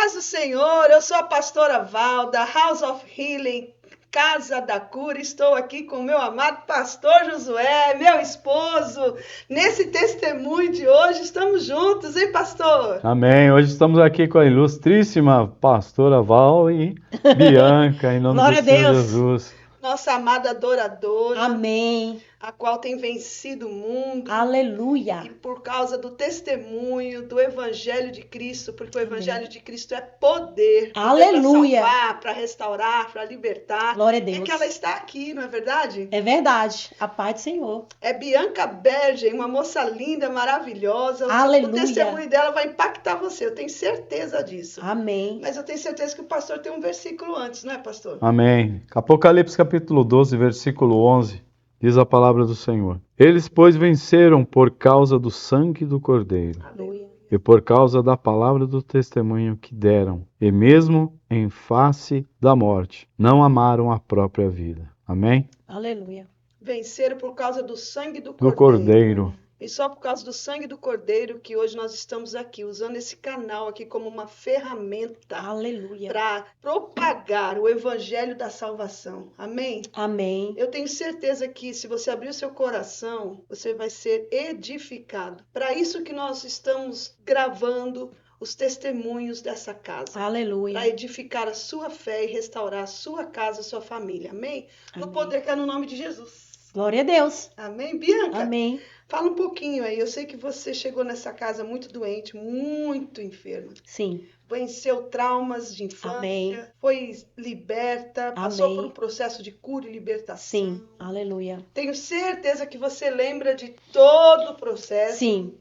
paz do Senhor, eu sou a pastora Val, da House of Healing, Casa da Cura. Estou aqui com o meu amado pastor Josué, meu esposo. Nesse testemunho de hoje, estamos juntos, hein, pastor? Amém. Hoje estamos aqui com a ilustríssima pastora Val e Bianca, em nome Glória do a Senhor Deus. Jesus. Nossa amada adoradora, Amém. a qual tem vencido o mundo. Aleluia. E por causa do testemunho do Evangelho de Cristo, porque o Amém. Evangelho de Cristo é poder Aleluia. para salvar, para restaurar, para libertar. Glória a Deus. É que ela está aqui, não é verdade? É verdade. A paz do Senhor. É Bianca Berger, uma moça linda, maravilhosa. Aleluia. O testemunho dela vai impactar você, eu tenho certeza disso. Amém. Mas eu tenho certeza que o pastor tem um versículo antes, não é, pastor? Amém. Apocalipse capítulo 12, versículo 11, diz a palavra do Senhor. Eles, pois, venceram por causa do sangue do Cordeiro Aleluia. e por causa da palavra do testemunho que deram, e mesmo em face da morte, não amaram a própria vida. Amém? Aleluia. Venceram por causa do sangue do Do Cordeiro. E só por causa do sangue do Cordeiro que hoje nós estamos aqui, usando esse canal aqui como uma ferramenta Aleluia. para propagar o evangelho da salvação. Amém? Amém. Eu tenho certeza que se você abrir o seu coração, você vai ser edificado. Para isso que nós estamos gravando os testemunhos dessa casa. Aleluia. Para edificar a sua fé e restaurar a sua casa, a sua família. Amém? No Amém. poder que é no nome de Jesus. Glória a Deus. Amém? Bianca? Amém. Fala um pouquinho aí. Eu sei que você chegou nessa casa muito doente, muito enferma. Sim. Venceu traumas de infância. Amém. Foi liberta. Passou Amém. por um processo de cura e libertação. Sim. Aleluia. Tenho certeza que você lembra de todo o processo. Sim.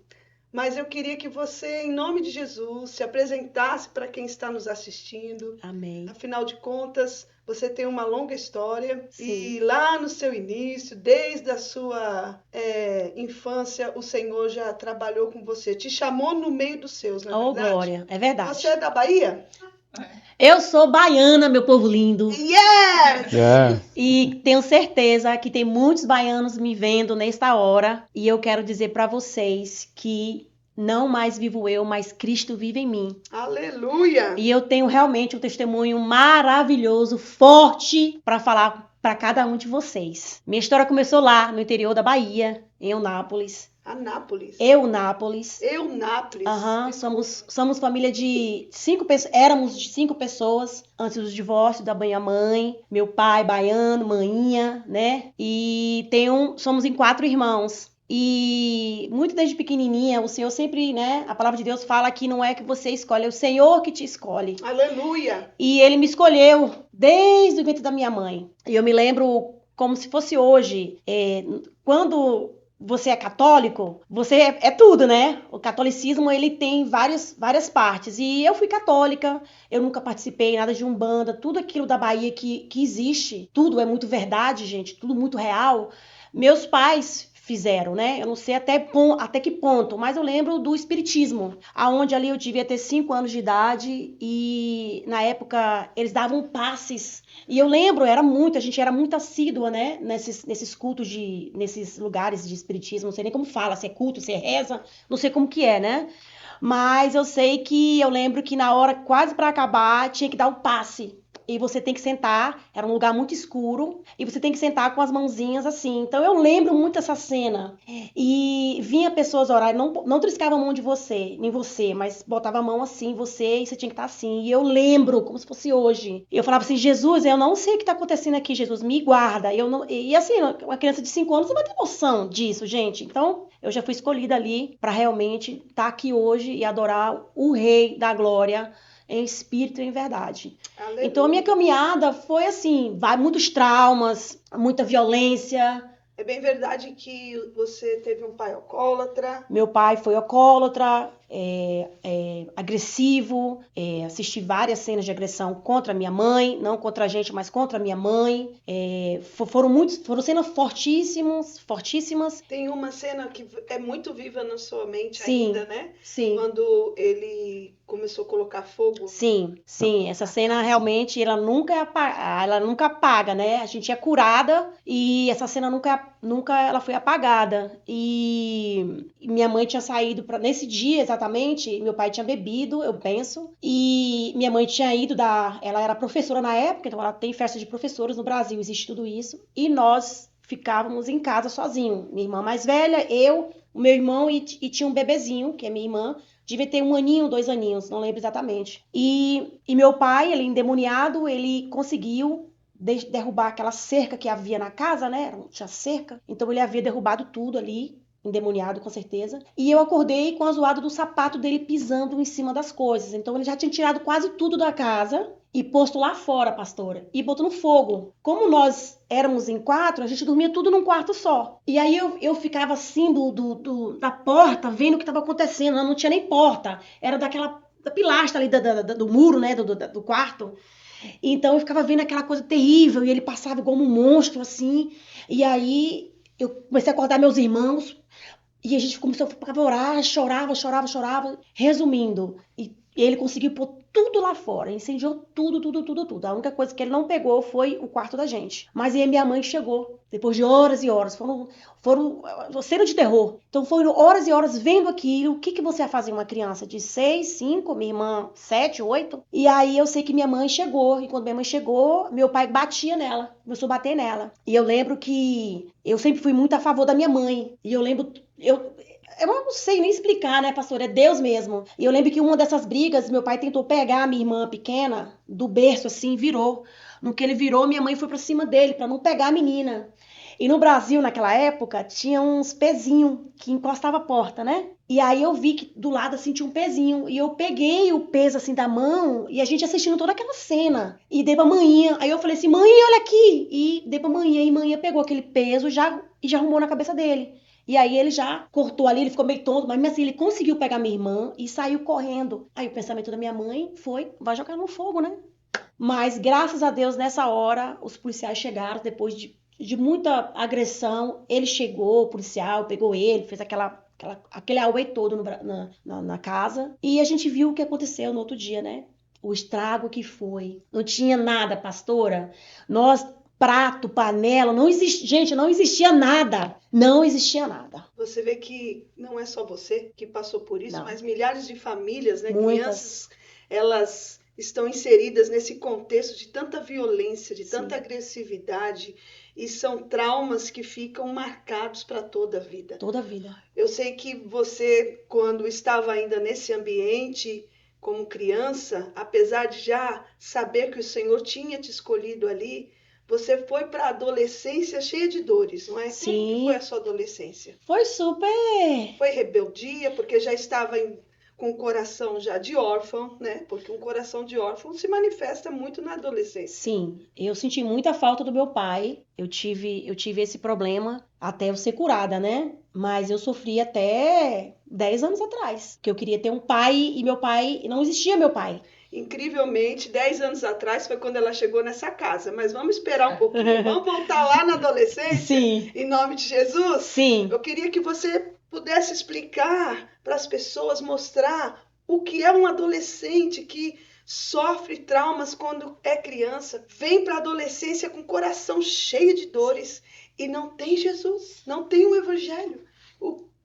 Mas eu queria que você, em nome de Jesus, se apresentasse para quem está nos assistindo. Amém. Afinal de contas, você tem uma longa história. Sim. E lá no seu início, desde a sua infância, o Senhor já trabalhou com você. Te chamou no meio dos seus, não é Oh, verdade? glória. É verdade. Você é da Bahia? Eu sou baiana, meu povo lindo. Yes! É. E tenho certeza que tem muitos baianos me vendo nesta hora. E eu quero dizer para vocês que não mais vivo eu, mas Cristo vive em mim. Aleluia! E eu tenho realmente um testemunho maravilhoso, forte, para falar para cada um de vocês. Minha história começou lá, no interior da Bahia, em Eunápolis. Anápolis. Eunápolis. Eunápolis. Aham, somos família de 5 pessoas, éramos de 5 pessoas antes do divórcio da minha mãe, meu pai baiano, maninha, né? E somos em 4 irmãos. E muito desde pequenininha, o Senhor sempre, né? A palavra de Deus fala que não é que você escolhe, é o Senhor que te escolhe. Aleluia! E Ele me escolheu desde o ventre da minha mãe. E eu me lembro como se fosse hoje, quando você é católico, você é tudo, né? O catolicismo, ele tem várias partes. E eu fui católica, eu nunca participei nada de umbanda, tudo aquilo da Bahia que existe, tudo é muito verdade, gente, tudo muito real. Meus pais fizeram, né? Eu não sei até que ponto, mas eu lembro do espiritismo, aonde ali eu devia ter 5 anos de idade e na época eles davam passes. E eu lembro, a gente era muito assídua, né? Nesses cultos nesses lugares de espiritismo, não sei nem como fala, se é culto, se é reza, não sei como que é, né? Mas eu sei que eu lembro que na hora quase para acabar tinha que dar o passe. E você tem que sentar, era um lugar muito escuro, e você tem que sentar com as mãozinhas assim. Então eu lembro muito essa cena. E vinha pessoas orar, não triscava a mão de você, nem você, mas botava a mão assim, você, e você tinha que estar assim. E eu lembro, como se fosse hoje. E eu falava assim, Jesus, eu não sei o que está acontecendo aqui, Jesus, me guarda. E assim, uma criança de 5 anos não vai ter noção disso, gente. Então, eu já fui escolhida ali para realmente estar aqui hoje e adorar o Rei da Glória, em espírito e em verdade. Aleluia. Então a minha caminhada foi assim, muitos traumas, muita violência. É bem verdade que você teve um pai alcoólatra. Meu pai foi alcoólatra, agressivo, assisti várias cenas de agressão contra a minha mãe, não contra a gente, mas contra a minha mãe. Foram cenas fortíssimas. Tem uma cena que é muito viva na sua mente Sim, ainda, né? Sim. Quando ele começou a colocar fogo. Sim. Essa cena realmente, ela nunca apaga, né? A gente é curada e essa cena nunca ela foi apagada. E minha mãe tinha saído, nesse dia, exatamente, meu pai tinha bebido, eu penso, e minha mãe tinha ido ela era professora na época, então ela tem festa de professores no Brasil, existe tudo isso, e nós ficávamos em casa sozinhos, minha irmã mais velha, eu, o meu irmão e tinha um bebezinho, que é minha irmã, devia ter 1 aninho, 2 aninhos, não lembro exatamente. E meu pai, ele endemoniado, ele conseguiu derrubar aquela cerca que havia na casa, né? Tinha cerca, então ele havia derrubado tudo ali, endemoniado com certeza. E eu acordei com a zoada do sapato dele pisando em cima das coisas. Então ele já tinha tirado quase tudo da casa e posto lá fora, pastora, e botou no fogo. Como nós éramos em 4, a gente dormia tudo num quarto só. E aí eu ficava assim da porta, vendo o que estava acontecendo. Não tinha nem porta, era da pilastra ali do muro, né, do quarto. Então eu ficava vendo aquela coisa terrível e ele passava igual um monstro assim. E aí eu comecei a acordar meus irmãos e a gente começou a apavorar, chorava. Resumindo, e ele conseguiu pôr tudo lá fora, incendiou tudo. A única coisa que ele não pegou foi o quarto da gente. Mas aí minha mãe chegou, depois de horas e horas, foram cena de terror. Então foram horas e horas vendo aquilo. O que você vai fazer uma criança de 6, 5, minha irmã 7, 8? E aí eu sei que minha mãe chegou, e quando minha mãe chegou, meu pai batia nela, começou a bater nela. E eu lembro que eu sempre fui muito a favor da minha mãe. E eu lembro, eu não sei nem explicar, né, pastor? É Deus mesmo. E eu lembro que uma dessas brigas, meu pai tentou pegar a minha irmã pequena do berço, assim, virou. No que ele virou, minha mãe foi pra cima dele, pra não pegar a menina. E no Brasil, naquela época, tinha uns pezinhos que encostava a porta, né? E aí eu vi que do lado, assim, tinha um pezinho. E eu peguei o peso, assim, da mão, e a gente assistindo toda aquela cena. E dei pra manhã. Aí eu falei assim, mãe, olha aqui. E dei pra manhã, e manhã pegou aquele peso e já arrumou na cabeça dele. E aí ele já cortou ali, ele ficou meio tonto, mas assim, ele conseguiu pegar minha irmã e saiu correndo. Aí o pensamento da minha mãe foi, vai jogar no fogo, né? Mas graças a Deus, nessa hora, os policiais chegaram, depois de muita agressão, ele chegou, o policial pegou ele, fez aquele auê todo na casa. E a gente viu o que aconteceu no outro dia, né? O estrago que foi. Não tinha nada, pastora. Prato, panela, não existia, gente, não existia nada. Não existia nada. Você vê que não é só você que passou por isso, Não. mas milhares de famílias, né? Muitas. Crianças, elas estão inseridas nesse contexto de tanta violência, de tanta agressividade, e são traumas que ficam marcados para toda a vida. Toda a vida. Eu sei que você, quando estava ainda nesse ambiente, como criança, apesar de já saber que o Senhor tinha te escolhido ali, você foi para a adolescência cheia de dores, não é? Sim. Como que foi a sua adolescência? Foi super... Foi rebeldia, porque já estava com o coração já de órfão, né? Porque um coração de órfão se manifesta muito na adolescência. Sim, eu senti muita falta do meu pai. Eu tive esse problema até eu ser curada, né? Mas eu sofri até 10 anos atrás, que eu queria ter um pai e meu pai... Não existia meu pai. Incrivelmente, 10 anos atrás foi quando ela chegou nessa casa. Mas vamos esperar um pouquinho. Vamos voltar lá na adolescência? Sim. Em nome de Jesus? Sim. Eu queria que você pudesse explicar para as pessoas, mostrar o que é um adolescente que sofre traumas quando é criança, vem para a adolescência com o coração cheio de dores e não tem Jesus, não tem o Evangelho.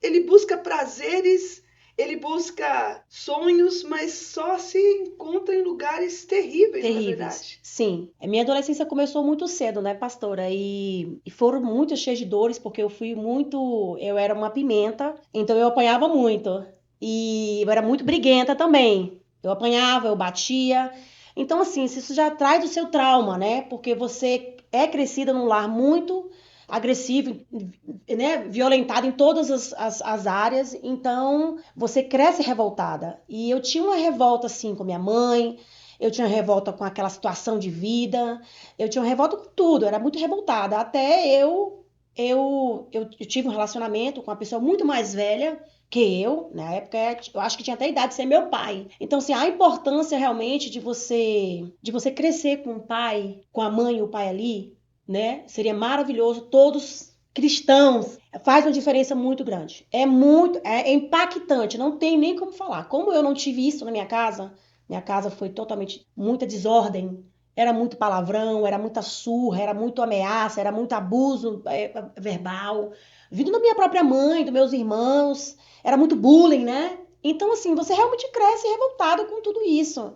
Ele busca prazeres, ele busca sonhos, mas só se encontra em lugares terríveis, na verdade. Sim. A minha adolescência começou muito cedo, né, pastora? E foram muito cheias de dores, porque eu era uma pimenta, então eu apanhava muito. E eu era muito briguenta também. Eu apanhava, eu batia. Então, assim, isso já traz o seu trauma, né? Porque você é crescida num lar muito agressivo, né, violentado em todas as áreas, então você cresce revoltada. E eu tinha uma revolta assim com minha mãe, eu tinha revolta com aquela situação de vida, eu tinha revolta com tudo, eu era muito revoltada, até eu tive um relacionamento com uma pessoa muito mais velha que eu, na época, eu acho que tinha até a idade de ser meu pai. Então, assim, a importância realmente de você crescer com o pai, com a mãe e o pai ali, né? Seria maravilhoso, todos cristãos. Faz uma diferença muito grande. É impactante, não tem nem como falar. Como eu não tive isso na minha casa foi totalmente muita desordem. Era muito palavrão, era muita surra, era muito ameaça, era muito abuso verbal. Vindo da minha própria mãe, dos meus irmãos. Era muito bullying, né? Então, assim, você realmente cresce revoltado com tudo isso.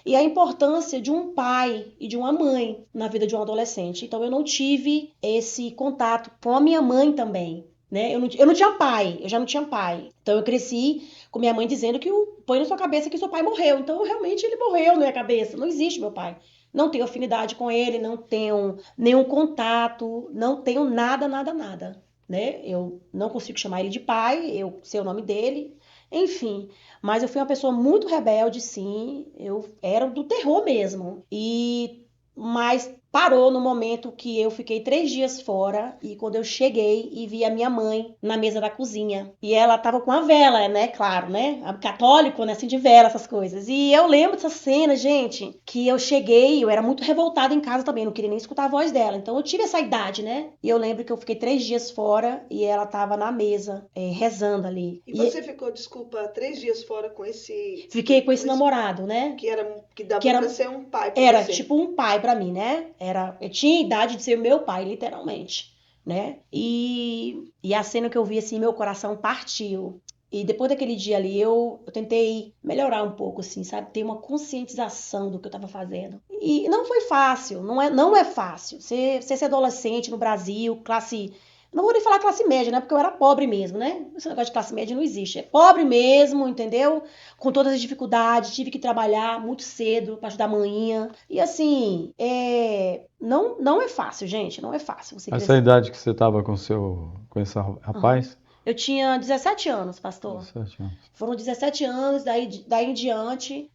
E a importância de um pai e de uma mãe na vida de um adolescente. Então, eu não tive esse contato com a minha mãe também, né? Eu não tinha pai, eu já não tinha pai. Então, eu cresci com minha mãe dizendo que põe na sua cabeça que seu pai morreu. Então, realmente, ele morreu na minha cabeça. Não existe meu pai. Não tenho afinidade com ele, não tenho nenhum contato, não tenho nada, nada, nada, né? Eu não consigo chamar ele de pai, eu sei o nome dele, enfim. Mas eu fui uma pessoa muito rebelde, sim. Eu era do terror mesmo. Mas parou no momento que eu fiquei 3 dias fora e quando eu cheguei e vi a minha mãe na mesa da cozinha. E ela tava com a vela, né? Claro, né? Católico, né? Assim, de vela, essas coisas. E eu lembro dessa cena, gente, que eu cheguei, eu era muito revoltada em casa também, não queria nem escutar a voz dela. Então eu tive essa idade, né? E eu lembro que eu fiquei 3 dias fora e ela tava na mesa, rezando ali. E você ficou, desculpa, 3 dias fora com esse... Fiquei com esse namorado, né? Que dava pra ser um pai pra Era você. tipo um pai pra mim, né? Eu tinha idade de ser meu pai, literalmente, né? E a cena que eu vi, assim, meu coração partiu. E depois daquele dia ali, eu tentei melhorar um pouco, assim, sabe? Ter uma conscientização do que eu tava fazendo. E não foi fácil, não é fácil. Você ser adolescente no Brasil, não vou nem falar classe média, né? Porque eu era pobre mesmo, né? Esse negócio de classe média não existe. É pobre mesmo, entendeu? Com todas as dificuldades, tive que trabalhar muito cedo para ajudar a manhinha. E assim, não é fácil, gente. Não é fácil você Essa crescer. idade que você estava com esse rapaz? Eu tinha 17 anos, pastor. 17 anos. Foram 17 anos, daí em diante.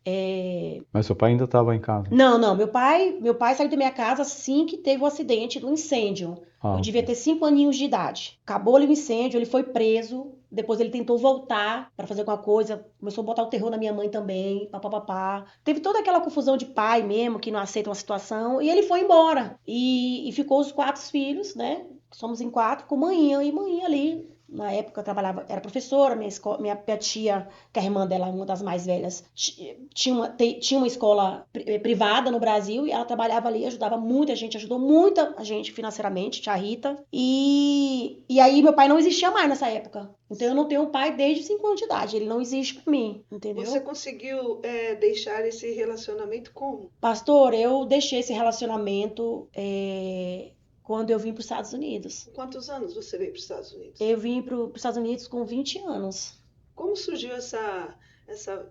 Mas seu pai ainda estava em casa? Não, meu pai saiu da minha casa assim que teve o acidente do incêndio. Eu devia ter 5 aninhos de idade. Acabou ali o incêndio, ele foi preso. Depois ele tentou voltar para fazer alguma coisa. Começou a botar o terror na minha mãe também. Papapá. Teve toda aquela confusão de pai mesmo, que não aceita uma situação. E ele foi embora. E ficou os 4 filhos, né? Somos em 4, com manhinha. E manhinha ali, na época eu trabalhava, era professora. Minha tia, que a irmã dela, uma das mais velhas, tinha uma escola privada no Brasil e ela trabalhava ali, ajudava muita gente, ajudou muita gente financeiramente, tia Rita. E aí meu pai não existia mais nessa época. Então eu não tenho um pai desde 5 anos de idade, ele não existe pra mim, entendeu? Você conseguiu deixar esse relacionamento como? Pastor, eu deixei esse relacionamento quando eu vim para os Estados Unidos. Quantos anos você veio para os Estados Unidos? Eu vim para os Estados Unidos com 20 anos. Como surgiu essa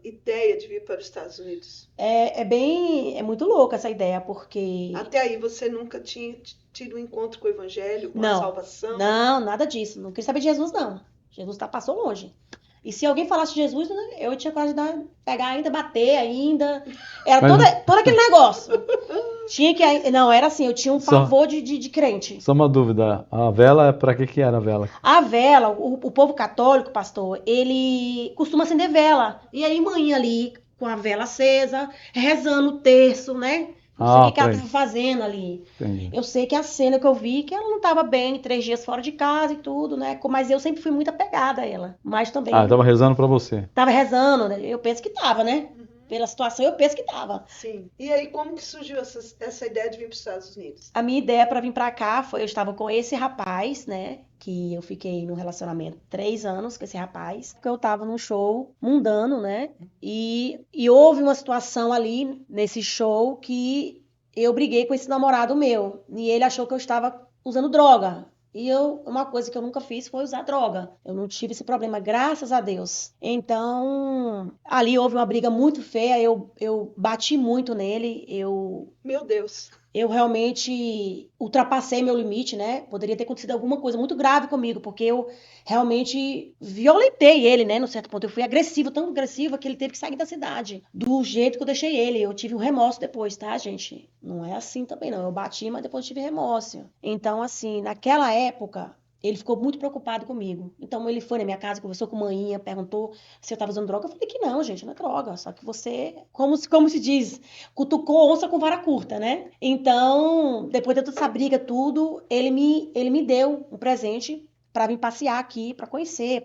ideia de vir para os Estados Unidos? É muito louca essa ideia, porque... Até aí você nunca tinha tido um encontro com o Evangelho, com a salvação? Não, nada disso. Não queria saber de Jesus, não. Jesus passou longe. E se alguém falasse de Jesus, eu tinha coragem de pegar ainda, bater ainda. Era todo aquele negócio. Tinha que... Não, era assim, eu tinha um pavor de crente. Só uma dúvida, a vela, pra que era a vela? A vela, o povo católico, pastor, ele costuma acender vela. E aí, mãe ali, com a vela acesa, rezando o terço, né? Não sei o que ela estava fazendo ali. Entendi. Eu sei que a cena que eu vi, que ela não estava bem, 3 dias fora de casa e tudo, né? Mas eu sempre fui muito apegada a ela. Mas também... estava rezando pra você. Tava rezando, né? Eu penso que tava, né? Pela situação, eu penso que tava. Sim. E aí, como que surgiu essa ideia de vir para os Estados Unidos? A minha ideia para vir para cá foi, eu estava com esse rapaz, né? Que eu fiquei num relacionamento 3 anos com esse rapaz. Porque eu tava num show mundano, né? E houve uma situação ali nesse show que eu briguei com esse namorado meu. E ele achou que eu estava usando droga. E uma coisa que eu nunca fiz foi usar droga. Eu não tive esse problema, graças a Deus. Então, ali houve uma briga muito feia, eu bati muito nele, Meu Deus! Eu realmente ultrapassei meu limite, né? Poderia ter acontecido alguma coisa muito grave comigo, porque eu realmente violentei ele, né? No certo ponto, eu fui agressiva, tão agressiva que ele teve que sair da cidade, do jeito que eu deixei ele. Eu tive um remorso depois, tá, gente? Não é assim também, não. Eu bati, mas depois tive remorso. Então, assim, naquela época, ele ficou muito preocupado comigo. Então, ele foi na minha casa, conversou com a manhinha, perguntou se eu estava usando droga. Eu falei que não, gente, não é droga. Só que você, como se diz, cutucou onça com vara curta, né? Então, depois de toda essa briga, tudo, ele me deu um presente para vir passear aqui, para conhecer,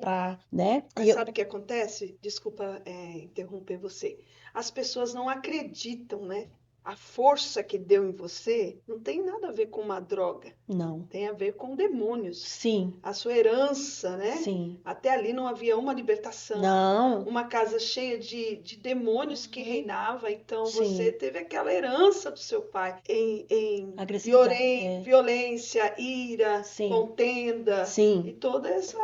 né? Mas sabe o que acontece? Desculpa interromper você. As pessoas não acreditam, né? a força que deu em você não tem nada a ver com uma droga, Não. tem a ver com demônios. Sim, A sua herança, né? sim. Até ali não havia uma libertação. Não. Uma casa cheia de demônios que reinava, então Sim. você teve aquela herança do seu pai em Agressividade. violência, ira, Sim. contenda e Sim. toda essa.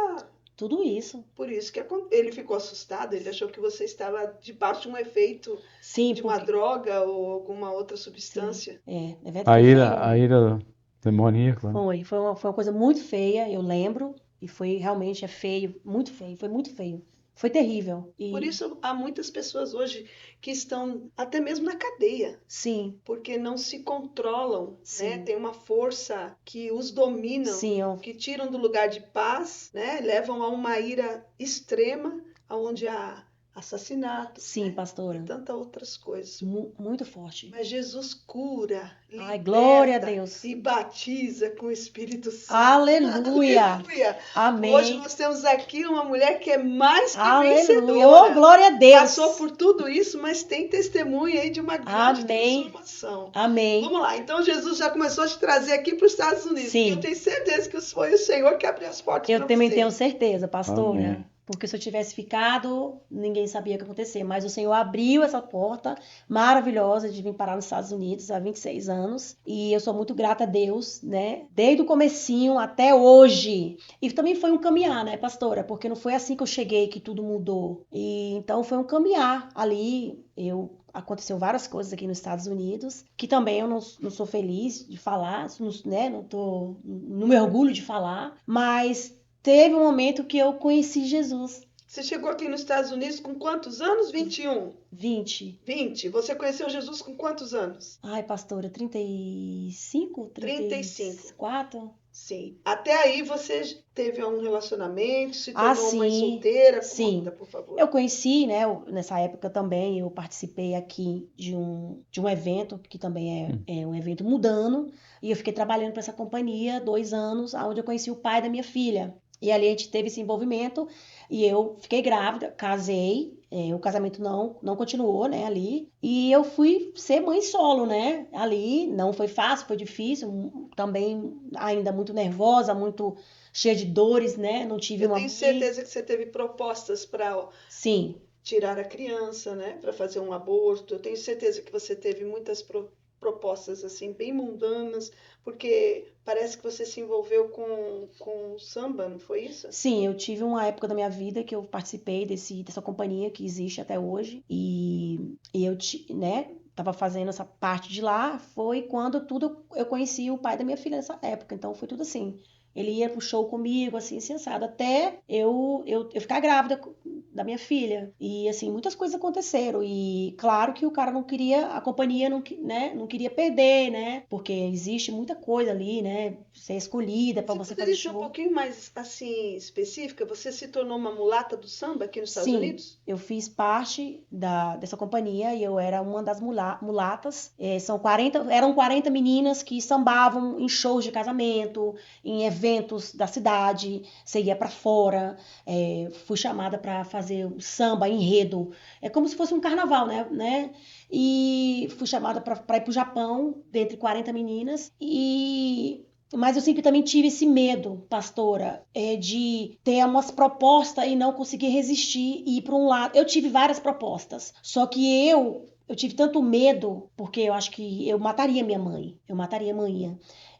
Tudo isso. Por isso que ele ficou assustado, ele achou que você estava debaixo de um efeito Sim, de uma droga ou alguma outra substância. É verdade. A ira demoníaca. Né? Foi uma coisa muito feia, eu lembro. E foi realmente feio, muito feio. Foi muito feio. Foi terrível. Por isso há muitas pessoas hoje que estão até mesmo na cadeia. Sim. Porque não se controlam, Sim. né? Tem uma força que os dominam, Sim, que tiram do lugar de paz, né? Levam a uma ira extrema, onde há assassinato, Sim, né? pastora. E tantas outras coisas. Muito forte. Mas Jesus cura, liberta, Ai, glória a Deus. E batiza com o Espírito Santo. Aleluia. Aleluia. Amém. Hoje nós temos aqui uma mulher que é mais que Aleluia. vencedora. Oh, glória a Deus. Passou por tudo isso, mas tem testemunho aí de uma grande transformação. Amém. Vamos lá. Então Jesus já começou a te trazer aqui para os Estados Unidos. Sim. Eu tenho certeza que foi o Senhor que abriu as portas para você. Eu também tenho certeza, pastora. Amém. Porque se eu tivesse ficado, ninguém sabia o que ia acontecer. Mas o Senhor abriu essa porta maravilhosa de vir parar nos Estados Unidos há 26 anos. E eu sou muito grata a Deus, né? Desde o comecinho até hoje. E também foi um caminhar, né, pastora? Porque não foi assim que eu cheguei que tudo mudou. E então foi um caminhar ali. Aconteceu várias coisas aqui nos Estados Unidos, que também eu não sou feliz de falar, né? Não me orgulho de falar, mas teve um momento que eu conheci Jesus. Você chegou aqui nos Estados Unidos com quantos anos? 21? 20. 20. Você conheceu Jesus com quantos anos? Ai, pastora, 35? 34? Sim. Até aí você teve um relacionamento, se tornou sim. mãe solteira? Sim. Conta, por favor. Eu conheci, né, nessa época também, eu participei aqui de um evento, que também é um evento mudando, e eu fiquei trabalhando para essa companhia 2 anos, onde eu conheci o pai da minha filha. E ali a gente teve esse envolvimento, e eu fiquei grávida, casei, o casamento não continuou, né, ali, e eu fui ser mãe solo, né, ali, não foi fácil, foi difícil, também ainda muito nervosa, muito cheia de dores, né, não tive uma... Eu tenho certeza que você teve propostas para Sim. tirar a criança, né, para fazer um aborto. Eu tenho certeza que você teve muitas propostas assim bem mundanas, porque parece que você se envolveu com samba, não foi isso? Sim, eu tive uma época da minha vida que eu participei dessa companhia que existe até hoje, e eu, né, tava fazendo essa parte de lá, foi quando eu conheci o pai da minha filha nessa época, então foi tudo assim. Ele ia pro show comigo, assim, sensado, até eu ficar grávida da minha filha. E, assim, muitas coisas aconteceram. E, claro que o cara não queria, a companhia não queria perder, né? Porque existe muita coisa ali, né? Ser escolhida para você fazer show. Você poderia ser um pouquinho mais, assim, específica? Você se tornou uma mulata do samba aqui nos Estados Unidos? Sim, eu fiz parte dessa companhia e eu era uma das mulatas. Eram 40 meninas que sambavam em shows de casamento, em eventos da cidade, você ia para fora, fui chamada para fazer o samba, enredo, é como se fosse um carnaval, né? E fui chamada para ir para o Japão, dentre 40 meninas, mas eu sempre também tive esse medo, pastora, de ter umas propostas e não conseguir resistir e ir para um lado. Eu tive várias propostas, só que eu tive tanto medo, porque eu acho que eu mataria minha mãe,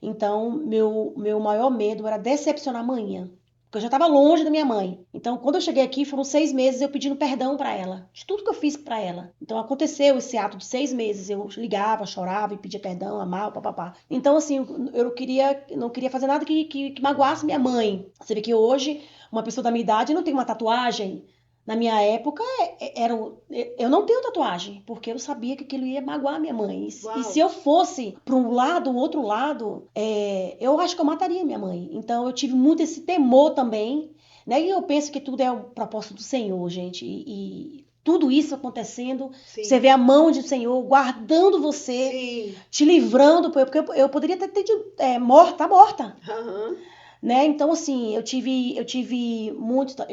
Então, meu maior medo era decepcionar a manhã, porque eu já estava longe da minha mãe. Então, quando eu cheguei aqui, foram 6 meses eu pedindo perdão para ela, de tudo que eu fiz para ela. Então, aconteceu esse ato de 6 meses, eu ligava, chorava e pedia perdão, amava, papapá. Então, assim, eu não queria fazer nada que magoasse minha mãe. Você vê que hoje, uma pessoa da minha idade não tem uma tatuagem. Na minha época, eu não tenho tatuagem, porque eu sabia que aquilo ia magoar minha mãe. E se eu fosse para um outro lado, eu acho que eu mataria minha mãe. Então, eu tive muito esse temor também, né? E eu penso que tudo é um propósito do Senhor, gente. E tudo isso acontecendo, sim, você vê a mão do Senhor guardando você, sim, te livrando, porque eu poderia ter morta. Uhum. né? Então, assim, eu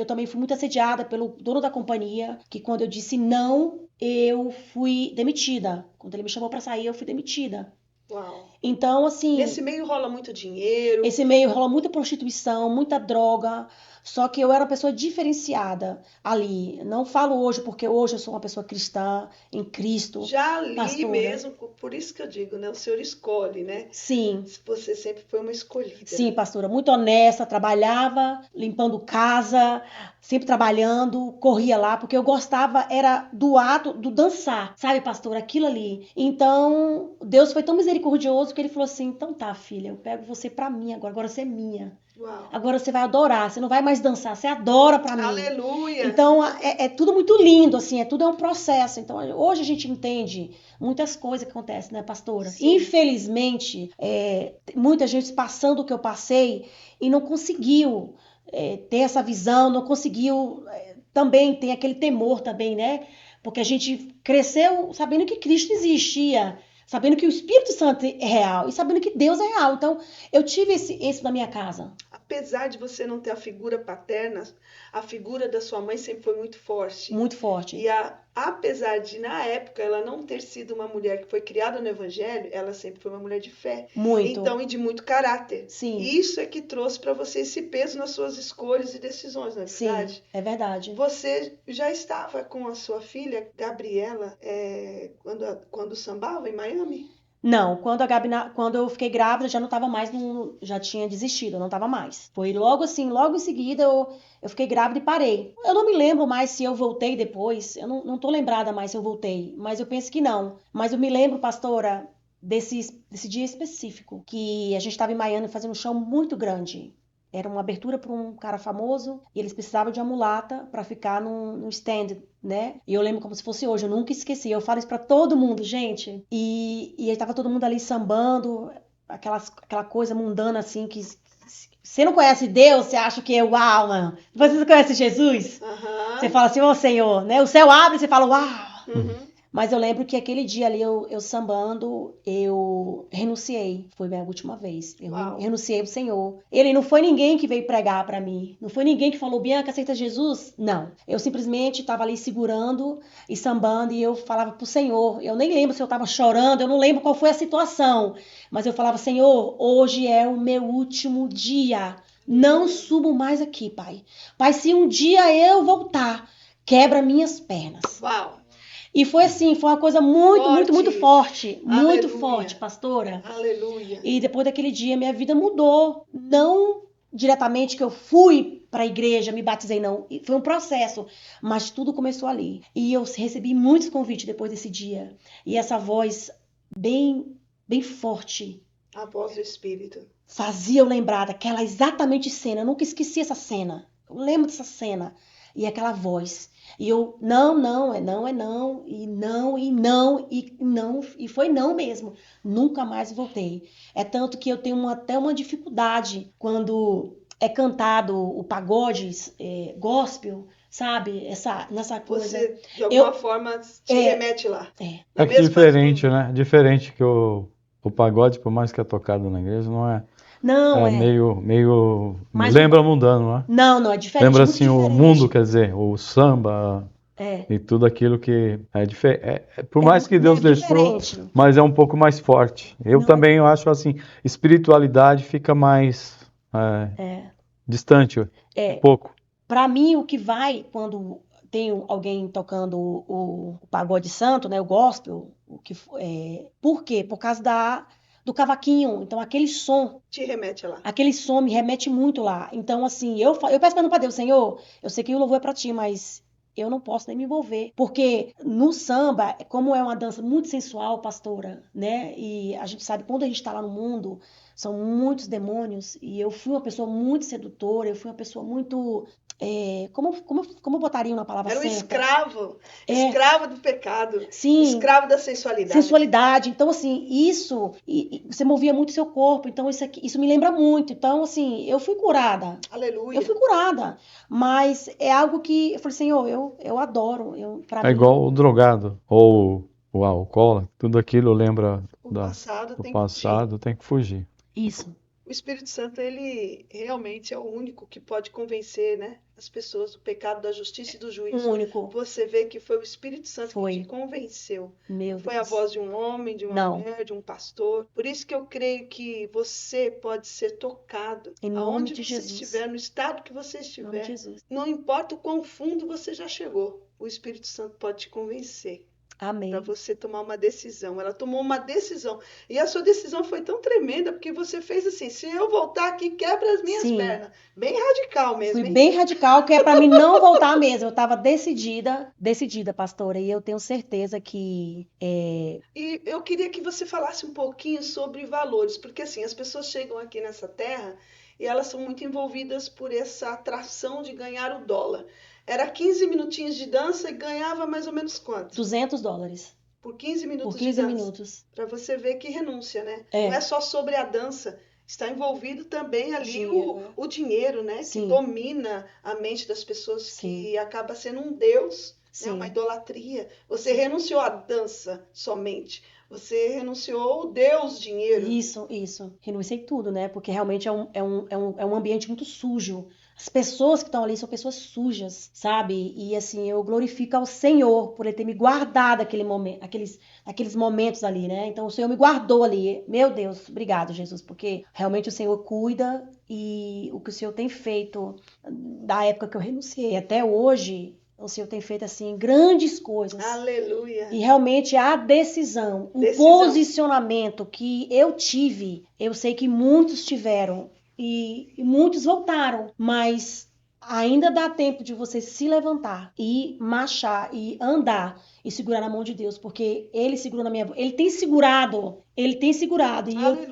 também fui muito assediada pelo dono da companhia, que quando eu disse não, eu fui demitida. Quando ele me chamou para sair, eu fui demitida. Uau. Então, assim, Nesse meio rola muito dinheiro. esse meio rola muita prostituição, muita droga, só que eu era uma pessoa diferenciada ali. Não falo hoje porque hoje eu sou uma pessoa cristã, em Cristo, Já li pastora. mesmo, por isso que eu digo, né? O Senhor escolhe, né? Sim, Você sempre foi uma escolhida. sim, pastora, muito honesta, trabalhava limpando casa, sempre trabalhando, corria lá, porque eu gostava, era do ato do dançar, sabe, pastora, aquilo ali. Então, Deus foi tão misericordioso que ele falou assim: então tá, filha, eu pego você pra mim agora você é minha. Uau. Agora você vai adorar, você não vai mais dançar, você adora pra mim. Aleluia. Então é tudo muito lindo, assim, tudo é um processo. Então hoje a gente entende muitas coisas que acontecem, né, pastora? Sim. Infelizmente, muita gente passando o que eu passei e não conseguiu ter essa visão, não conseguiu também tem aquele temor também, né? Porque a gente cresceu sabendo que Cristo existia, sabendo que o Espírito Santo é real e sabendo que Deus é real. Então, eu tive isso na minha casa. Apesar de você não ter a figura paterna, a figura da sua mãe sempre foi muito forte. Muito forte. E apesar de, na época, ela não ter sido uma mulher que foi criada no Evangelho, ela sempre foi uma mulher de fé. Muito. Então, e de muito caráter. Sim. Isso é que trouxe para você esse peso nas suas escolhas e decisões, não é verdade? Sim, é verdade. Você já estava com a sua filha, Gabriela, quando sambava em Miami? Não, quando eu fiquei grávida, já não estava mais, já tinha desistido, não estava mais. Foi logo assim, logo em seguida eu fiquei grávida e parei. Eu não me lembro mais se eu voltei depois, eu não tô lembrada mais se eu voltei, mas eu penso que não. Mas eu me lembro, pastora, desse dia específico, que a gente estava em Miami fazendo um show muito grande. Era uma abertura para um cara famoso e eles precisavam de uma mulata para ficar no stand, né? E eu lembro como se fosse hoje, eu nunca esqueci. Eu falo isso para todo mundo, gente. E aí tava todo mundo ali sambando, aquela coisa mundana assim que você não conhece Deus, você acha que é uau, mano. Você conhece Jesus? Você fala assim, ô Senhor, né? O céu abre e você fala uau. Uhum. Mas eu lembro que aquele dia ali, eu sambando, eu renunciei. Foi minha última vez. Eu renunciei ao Senhor. Ele não foi ninguém que veio pregar pra mim. Não foi ninguém que falou, Bianca, aceita Jesus? Não. Eu simplesmente estava ali segurando e sambando e eu falava pro Senhor. Eu nem lembro se eu estava chorando, eu não lembro qual foi a situação. Mas eu falava, Senhor, hoje é o meu último dia. Não subo mais aqui, Pai. Pai, se um dia eu voltar, quebra minhas pernas. Uau! E foi assim, foi uma coisa muito forte. Muito Aleluia. forte, pastora. Aleluia. E depois daquele dia, minha vida mudou. Não diretamente que eu fui para a igreja, me batizei, não. Foi um processo, mas tudo começou ali. E eu recebi muitos convites depois desse dia. E essa voz bem forte. A voz do Espírito. Fazia eu lembrar daquela exatamente cena. Eu nunca esqueci essa cena. Eu lembro dessa cena. E aquela voz. E eu, não, é não, e não, e foi não mesmo. Nunca mais voltei. É tanto que eu tenho até uma dificuldade quando é cantado o pagode gospel, sabe? Nessa coisa. Você, de alguma forma, te remete lá. É que diferente, né? Diferente que o pagode, por mais que é tocado na igreja, não é... Não, meio mas lembra mundano, né? Não, é diferente. Lembra muito assim diferente. o mundo, quer dizer, o samba e tudo aquilo que é diferente. Por mais que Deus deixou, diferente. mas é um pouco mais forte. Eu também eu acho assim, espiritualidade fica mais distante um pouco. Para mim, o que vai quando tem alguém tocando o pagode santo, né, o gospel, por quê? Por causa do cavaquinho. Então, aquele som... Te remete lá. Aquele som me remete muito lá. Então, assim, eu peço perdão para Deus, Senhor, eu sei que o louvor é para ti, mas eu não posso nem me envolver. Porque no samba, como é uma dança muito sensual, pastora, né? E a gente sabe, quando a gente está lá no mundo, são muitos demônios. E eu fui uma pessoa muito sedutora, eu fui uma pessoa muito... como botaria uma palavra certa? Era um escravo. Escravo do pecado. Sim. Escravo da sensualidade. Sensualidade. Então, assim, isso... você movia muito o seu corpo. Então, isso me lembra muito. Então, assim, eu fui curada. Aleluia. Eu fui curada. Mas é algo que... eu falei, Senhor, eu adoro. É igual o drogado. Ou o alcoólatra. Tudo aquilo lembra do passado. Tem que fugir. Isso. O Espírito Santo, ele realmente é o único que pode convencer, né, as pessoas do pecado, da justiça e do juízo. Único. Você vê que foi o Espírito Santo que Foi. te convenceu. Meu Não foi a Deus. voz de um homem, de uma Não. mulher, de um pastor. Por isso que eu creio que você pode ser tocado. Em nome Aonde de você Jesus. estiver, no estado que você Em nome de estiver, Jesus. não importa o quão fundo você já chegou, o Espírito Santo pode te convencer Amém. para você tomar uma decisão. Ela tomou uma decisão. E a sua decisão foi tão tremenda, porque você fez assim, se eu voltar aqui, quebra as minhas Sim. pernas. Bem radical mesmo, Fui hein? bem radical, que é pra mim não voltar mesmo. Eu tava decidida, pastora, e eu tenho certeza que E eu queria que você falasse um pouquinho sobre valores, porque assim, as pessoas chegam aqui nessa terra e elas são muito envolvidas por essa atração de ganhar o dólar. Era 15 minutinhos de dança e ganhava mais ou menos quanto? $200 Por 15 minutos por de 15 dança. minutos. Para você ver que renúncia, né? É. Não é só sobre a dança. Está envolvido também ali Dinheiro. o dinheiro, né? Sim. Que domina a mente das pessoas, Sim. que acaba sendo um deus, né? Sim. Uma idolatria. Você renunciou à dança somente. Você renunciou ao deus dinheiro. Isso. Renunciei tudo, né? Porque realmente é um ambiente muito sujo. As pessoas que estão ali são pessoas sujas, sabe? E assim, eu glorifico ao Senhor por Ele ter me guardado aqueles momentos ali, né? Então o Senhor me guardou ali. Meu Deus, obrigado, Jesus, porque realmente o Senhor cuida e o que o Senhor tem feito da época que eu renunciei até hoje, o Senhor tem feito assim grandes coisas. Aleluia. E realmente a decisão, o posicionamento que eu tive, eu sei que muitos tiveram e muitos voltaram, mas ainda dá tempo de você se levantar e marchar e andar e segurar na mão de Deus, porque Ele segurou na minha mão. Ele tem segurado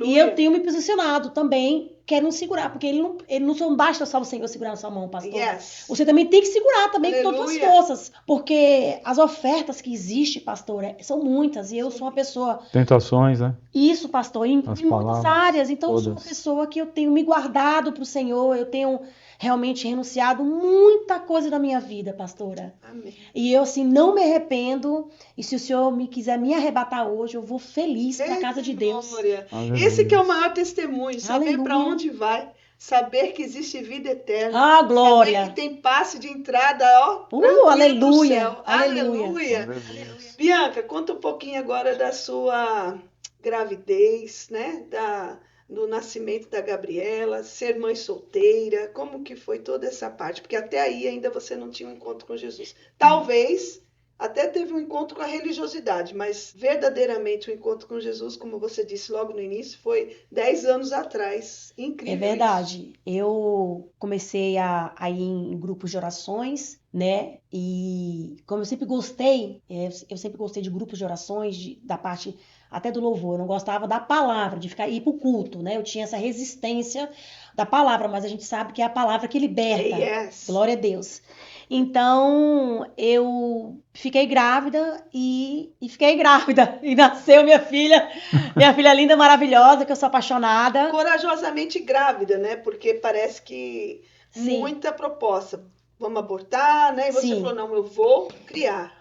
e eu tenho me posicionado também querendo segurar, porque ele não só basta só o Senhor segurar na sua mão, pastor. Yes. Você também tem que segurar também com todas as Aleluia. forças, porque as ofertas que existem, pastor, são muitas, e eu sou uma pessoa... Tentações, né? Isso, pastor, em As muitas palavras, áreas. Então, eu sou uma todas. pessoa que eu tenho me guardado para o Senhor, eu tenho realmente renunciado muita coisa da minha vida, pastora. Amém. E eu, assim, não me arrependo. E se o Senhor me quiser me arrebatar hoje, eu vou feliz para a casa de Deus. Glória. Aleluia. Esse que é o maior testemunho, saber Aleluia. para onde vai, saber que existe vida eterna. Ah, glória. Saber que tem passe de entrada, ó. Aleluia. Pro céu. Aleluia. Aleluia. Bianca, conta um pouquinho agora da sua gravidez, né? Do nascimento da Gabriela, ser mãe solteira, como que foi toda essa parte? Porque até aí ainda você não tinha um encontro com Jesus. Talvez até teve um encontro com a religiosidade, mas verdadeiramente o encontro com Jesus, como você disse logo no início, foi 10 anos atrás. Incrível. É verdade. Eu comecei a ir em grupos de orações, né? E como eu sempre gostei, eu sempre gostei de grupos de orações, da parte até do louvor. Eu não gostava da palavra, de ir pro culto, né? Eu tinha essa resistência da palavra, mas a gente sabe que é a palavra que liberta. Yes. Glória a Deus. Então, eu fiquei grávida e fiquei grávida. E nasceu minha filha linda, maravilhosa, que eu sou apaixonada. Corajosamente grávida, né? Porque parece que Sim. muita proposta. Vamos abortar, né? E você Sim. falou, não, eu vou criar.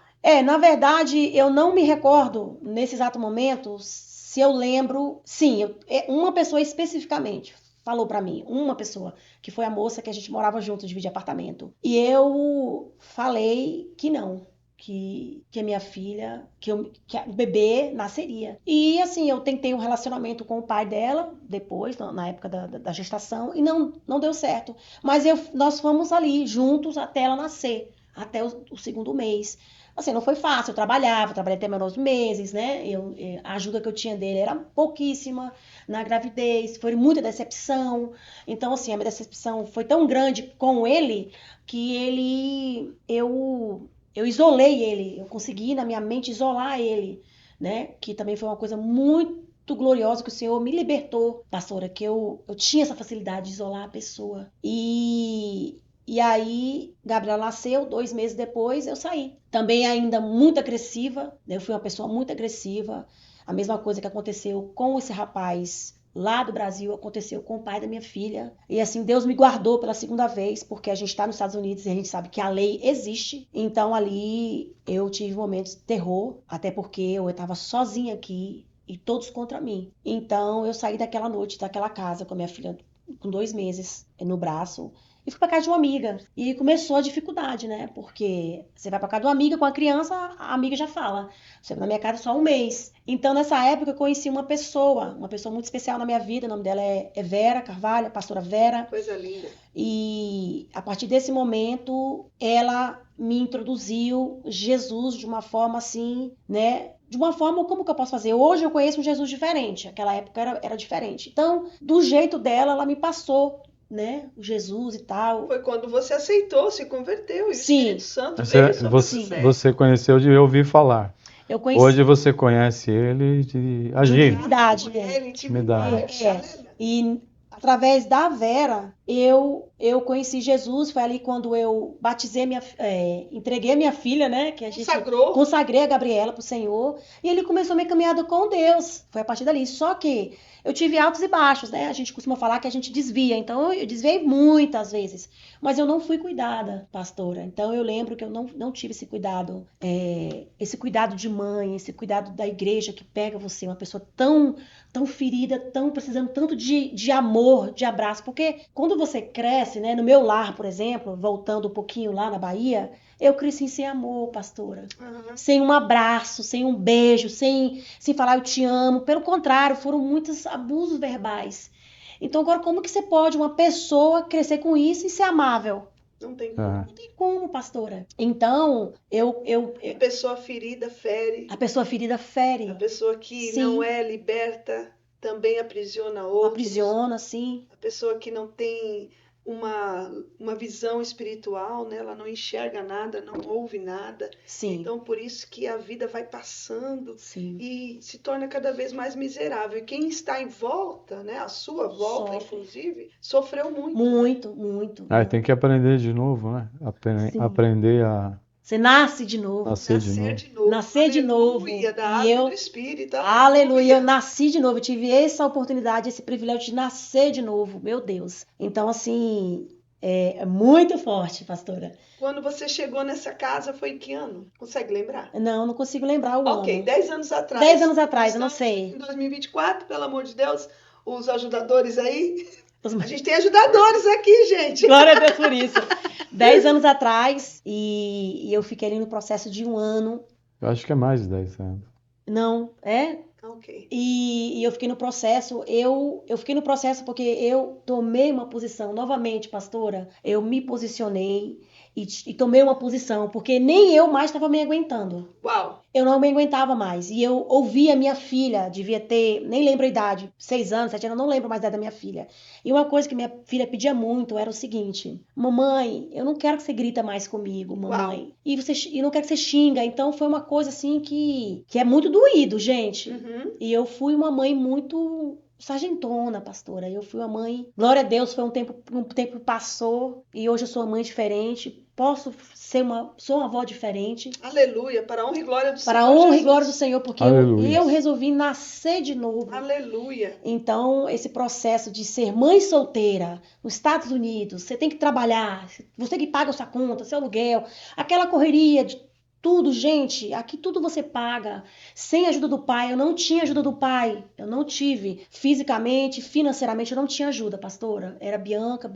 Na verdade, eu não me recordo, nesse exato momento, se eu lembro... Sim, uma pessoa especificamente falou pra mim, uma pessoa, que foi a moça que a gente morava junto, dividia apartamento. E eu falei que não, que a minha filha, que o bebê nasceria. E assim, eu tentei um relacionamento com o pai dela, depois, na época da gestação, e não deu certo. Mas nós fomos ali juntos até ela nascer, até o segundo mês. Assim, não foi fácil, eu trabalhei até menos meses, né? A ajuda que eu tinha dele era pouquíssima na gravidez, foi muita decepção. Então, assim, a minha decepção foi tão grande com ele que eu isolei ele, eu consegui na minha mente isolar ele, né? Que também foi uma coisa muito gloriosa que o Senhor me libertou, pastora, que eu tinha essa facilidade de isolar a pessoa. E aí, Gabriela nasceu, 2 meses depois eu saí. Também ainda muito agressiva, né? Eu fui uma pessoa muito agressiva. A mesma coisa que aconteceu com esse rapaz lá do Brasil, aconteceu com o pai da minha filha. E assim, Deus me guardou pela segunda vez, porque a gente está nos Estados Unidos e a gente sabe que a lei existe. Então ali eu tive momentos de terror, até porque eu estava sozinha aqui, e todos contra mim. Então eu saí daquela noite, daquela casa com a minha filha com 2 meses no braço e fui pra casa de uma amiga. E começou a dificuldade, né? Porque você vai pra casa de uma amiga com a criança, a amiga já fala. Você vai na minha casa só 1 mês. Então nessa época eu conheci uma pessoa muito especial na minha vida. O nome dela é Vera Carvalho, a pastora Vera. Coisa linda. E a partir desse momento, ela me introduziu Jesus de uma forma assim, né? De uma forma, como que eu posso fazer? Hoje eu conheço um Jesus diferente, aquela época era diferente. Então, do jeito dela, ela me passou, né? O Jesus e tal. Foi quando você aceitou, se converteu, e o Sim. Espírito Santo veio sobre você. Você conheceu de ouvir falar. Eu conheci. Hoje você conhece ele de agir. Intimidade, Intimidade. E através da Vera, eu conheci Jesus. Foi ali quando eu batizei entreguei a minha filha, né? Que a gente consagrei a Gabriela pro Senhor. E ele começou a minha caminhada com Deus. Foi a partir dali. Só que eu tive altos e baixos, né? A gente costuma falar que a gente desvia. Então eu desviei muitas vezes. Mas eu não fui cuidada, pastora. Então eu lembro que eu não tive esse cuidado. Esse cuidado de mãe, esse cuidado da igreja que pega você, uma pessoa tão ferida, tão precisando tanto de amor, de abraço. Porque quando você cresce, né? No meu lar, por exemplo, voltando um pouquinho lá na Bahia, eu cresci sem amor, pastora. Uhum. Sem um abraço, sem um beijo, sem falar eu te amo. Pelo contrário, foram muitos abusos verbais. Então agora como que você pode uma pessoa crescer com isso e ser amável? Não tem como. Não tem como, pastora. Então, A pessoa ferida fere. A pessoa ferida fere. A pessoa que Sim. não é liberta também aprisiona outros. Aprisiona, sim. A pessoa que não tem uma visão espiritual, né? Ela não enxerga nada, não ouve nada. Sim. Então, por isso que a vida vai passando Sim. e se torna cada vez mais miserável. E quem está em volta, né? A sua volta, Sofre. Inclusive, sofreu muito. Muito, muito. Tem que aprender de novo, né? Sim. Aprender a Você nasce de novo. nascer de novo. Nascer de novo. Aleluia, da E água do Espírito. Aleluia, eu nasci de novo. Eu tive essa oportunidade, esse privilégio de nascer de novo. Meu Deus. Então, assim, é muito forte, pastora. Quando você chegou nessa casa, foi em que ano? Consegue lembrar? Não consigo lembrar o ano. Ok, 10 anos atrás. 10 anos atrás, eu não Estamos sei. Em 2024, pelo amor de Deus, os ajudadores aí. Os- A gente tem ajudadores aqui, gente. Glória a Deus por isso. 10 anos atrás, e eu fiquei ali no processo de 1 ano. Eu acho que é mais de 10 anos. Não, é? Ok. E eu fiquei no processo, eu fiquei no processo porque eu tomei uma posição, novamente, pastora, eu me posicionei e tomei uma posição, porque nem eu mais estava me aguentando. Uau. Eu não me aguentava mais. E eu ouvia minha filha, devia ter, nem lembro a idade, 6 anos, 7 anos, não lembro mais a idade da minha filha. E uma coisa que minha filha pedia muito era o seguinte: mamãe, eu não quero que você grita mais comigo, mamãe. E não quero que você xinga. Então foi uma coisa assim que é muito doído, gente. Uhum. E eu fui uma mãe muito sargentona, pastora. Eu fui uma mãe. Glória a Deus, foi um tempo passou e hoje eu sou uma mãe diferente. Sou uma avó diferente. Aleluia, para a honra e glória do Senhor. Para a honra Jesus. e glória do Senhor, porque eu resolvi nascer de novo. Aleluia. Então, esse processo de ser mãe solteira nos Estados Unidos, você tem que trabalhar, você que paga a sua conta, seu aluguel, aquela correria de tudo, gente, aqui tudo você paga, sem a ajuda do pai. Eu não tinha ajuda do pai, eu não tive fisicamente, financeiramente, eu não tinha ajuda, pastora. Era Bianca,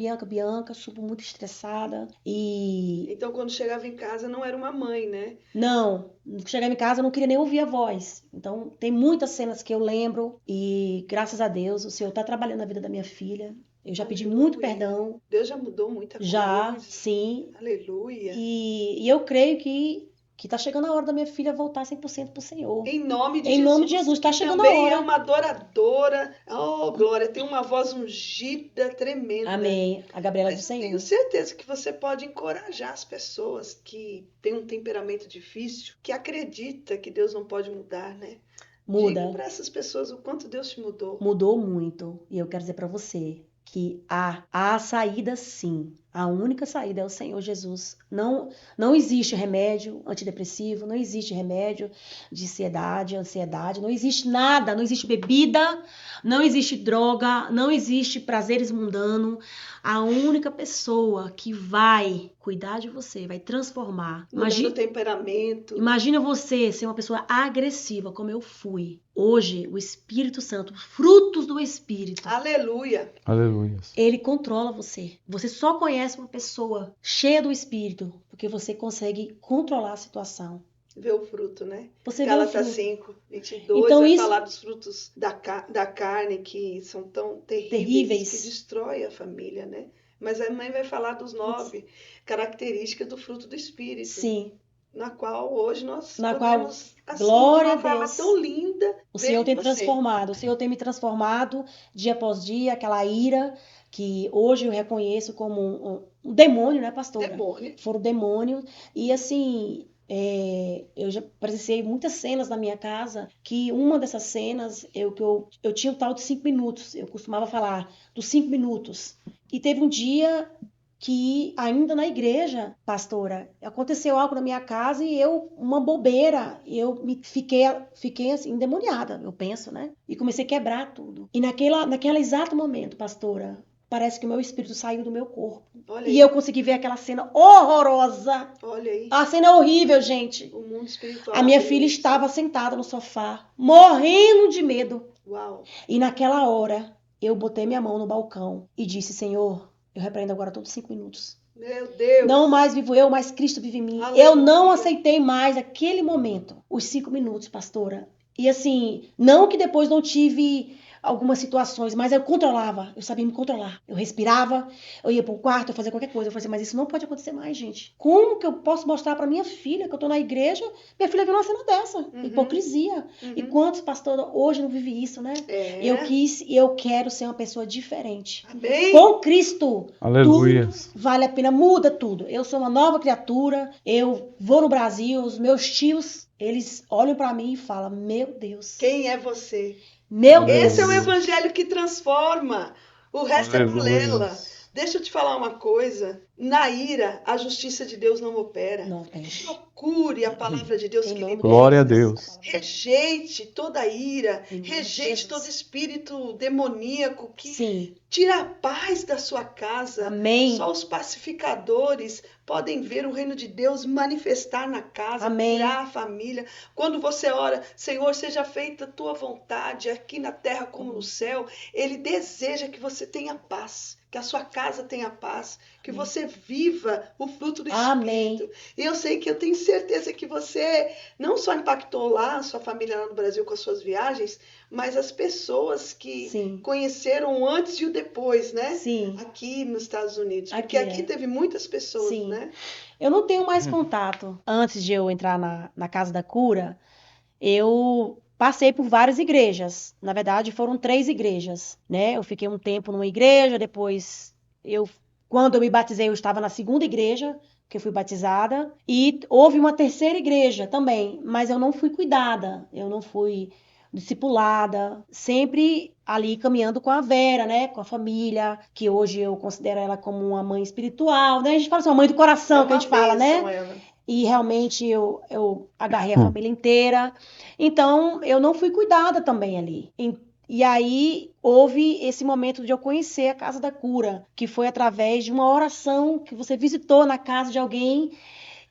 super muito estressada e... Então, quando chegava em casa, não era uma mãe, né? Não, chegava em casa eu não queria nem ouvir a voz. Então, tem muitas cenas que eu lembro e, graças a Deus, o Senhor está trabalhando na vida da minha filha. Eu já pedi muito perdão. Deus já mudou muita coisa. Já, sim. Aleluia. E eu creio que tá chegando a hora da minha filha voltar 100% pro Senhor. Em nome de Jesus. Em nome de Jesus, tá chegando a hora. Também é uma adoradora. Oh, glória, tem uma voz ungida tremenda. Amém. A Gabriela do Mas Senhor. tenho certeza que você pode encorajar as pessoas que têm um temperamento difícil, que acredita que Deus não pode mudar, né? Muda. Diga para essas pessoas o quanto Deus te mudou. Mudou muito. E eu quero dizer para você que há saída sim. A única saída é o Senhor Jesus. Não existe remédio antidepressivo, não existe remédio de ansiedade, não existe nada, não existe bebida, não existe droga, não existe prazeres mundanos. A única pessoa que vai cuidar de você, vai transformar. Mudando o temperamento. Imagina você ser uma pessoa agressiva, como eu fui. Hoje, o Espírito Santo, frutos do Espírito. Aleluia. Aleluia. Ele controla você. Você só conhece uma pessoa cheia do Espírito porque você consegue controlar a situação. Vê o fruto, né? Você Gálatas vê o fruto. 5, 22, então, vai isso... falar dos frutos da carne que são tão terríveis, que destrói a família, né? Mas a mãe vai falar dos 9 características do fruto do Espírito. Sim. Na qual hoje nós podemos, qual, assim, glória de uma forma tão linda, o Senhor tem transformado. O Senhor tem me transformado dia após dia, aquela ira que hoje eu reconheço como um demônio, né, pastora? Demônio. Foram demônios. E assim, eu já presenciei muitas cenas na minha casa, que uma dessas cenas, eu tinha o tal de 5 minutos. Eu costumava falar dos 5 minutos. E teve um dia que ainda na igreja, pastora, aconteceu algo na minha casa e uma bobeira, fiquei assim, endemoniada, eu penso, né? E comecei a quebrar tudo. E naquele exato momento, pastora, parece que o meu espírito saiu do meu corpo. Olha e aí. Eu consegui ver aquela cena horrorosa. Olha aí. A cena é horrível, gente. O mundo espiritual. A minha filha estava sentada no sofá, morrendo de medo. Uau. E naquela hora, eu botei minha mão no balcão e disse, Senhor, eu repreendo agora todos 5 minutos. Meu Deus. Não mais vivo eu, mas Cristo vive em mim. Aleluia. Eu não aceitei mais aquele momento, os 5 minutos, pastora. E assim, não que depois não tive algumas situações, mas eu controlava, eu sabia me controlar. Eu respirava, eu ia pro quarto, eu fazia qualquer coisa. Eu falei assim, mas isso não pode acontecer mais, gente. Como que eu posso mostrar pra minha filha que eu tô na igreja, minha filha viu uma cena dessa? Hipocrisia. E quantos pastores hoje não vivem isso, né? Eu quero ser uma pessoa diferente. Amém. Com Cristo. Aleluia. Tudo vale a pena, muda tudo. Eu sou uma nova criatura, eu vou no Brasil, os meus tios, eles olham pra mim e falam, meu Deus. Quem é você? Meu Deus. Esse é o evangelho que transforma. O resto Aleluia. é balela. Deixa eu te falar uma coisa. Na ira, a justiça de Deus não opera. Não tem. Procure a palavra de Deus que liberta. Glória a Deus. Rejeite toda ira. Rejeite todo espírito demoníaco que tira a paz da sua casa. Amém. Só os pacificadores podem ver o reino de Deus manifestar na casa, Amém. curar a família. Quando você ora, Senhor, seja feita a tua vontade aqui na terra como no céu, Ele deseja que você tenha paz, que a sua casa tenha paz, que você viva o fruto do Espírito. Amém. E eu sei que eu tenho certeza que você não só impactou lá, a sua família lá no Brasil com as suas viagens, mas as pessoas que conheceram o antes e o depois, né? Sim. Aqui nos Estados Unidos. Porque aqui teve muitas pessoas, né? Eu não tenho mais contato. Antes de eu entrar na Casa da Cura, eu passei por várias igrejas. Na verdade, foram 3 igrejas, né? Eu fiquei um tempo numa igreja, depois quando eu me batizei, eu estava na 2ª igreja, que eu fui batizada, e houve uma 3ª igreja também, mas eu não fui cuidada, eu não fui discipulada, sempre ali caminhando com a Vera, né, com a família, que hoje eu considero ela como uma mãe espiritual, né, a gente fala assim, uma mãe do coração, que a gente fala, né, e realmente eu agarrei a família inteira, então eu não fui cuidada também ali. E aí houve esse momento de eu conhecer a Casa da Cura, que foi através de uma oração que você visitou na casa de alguém,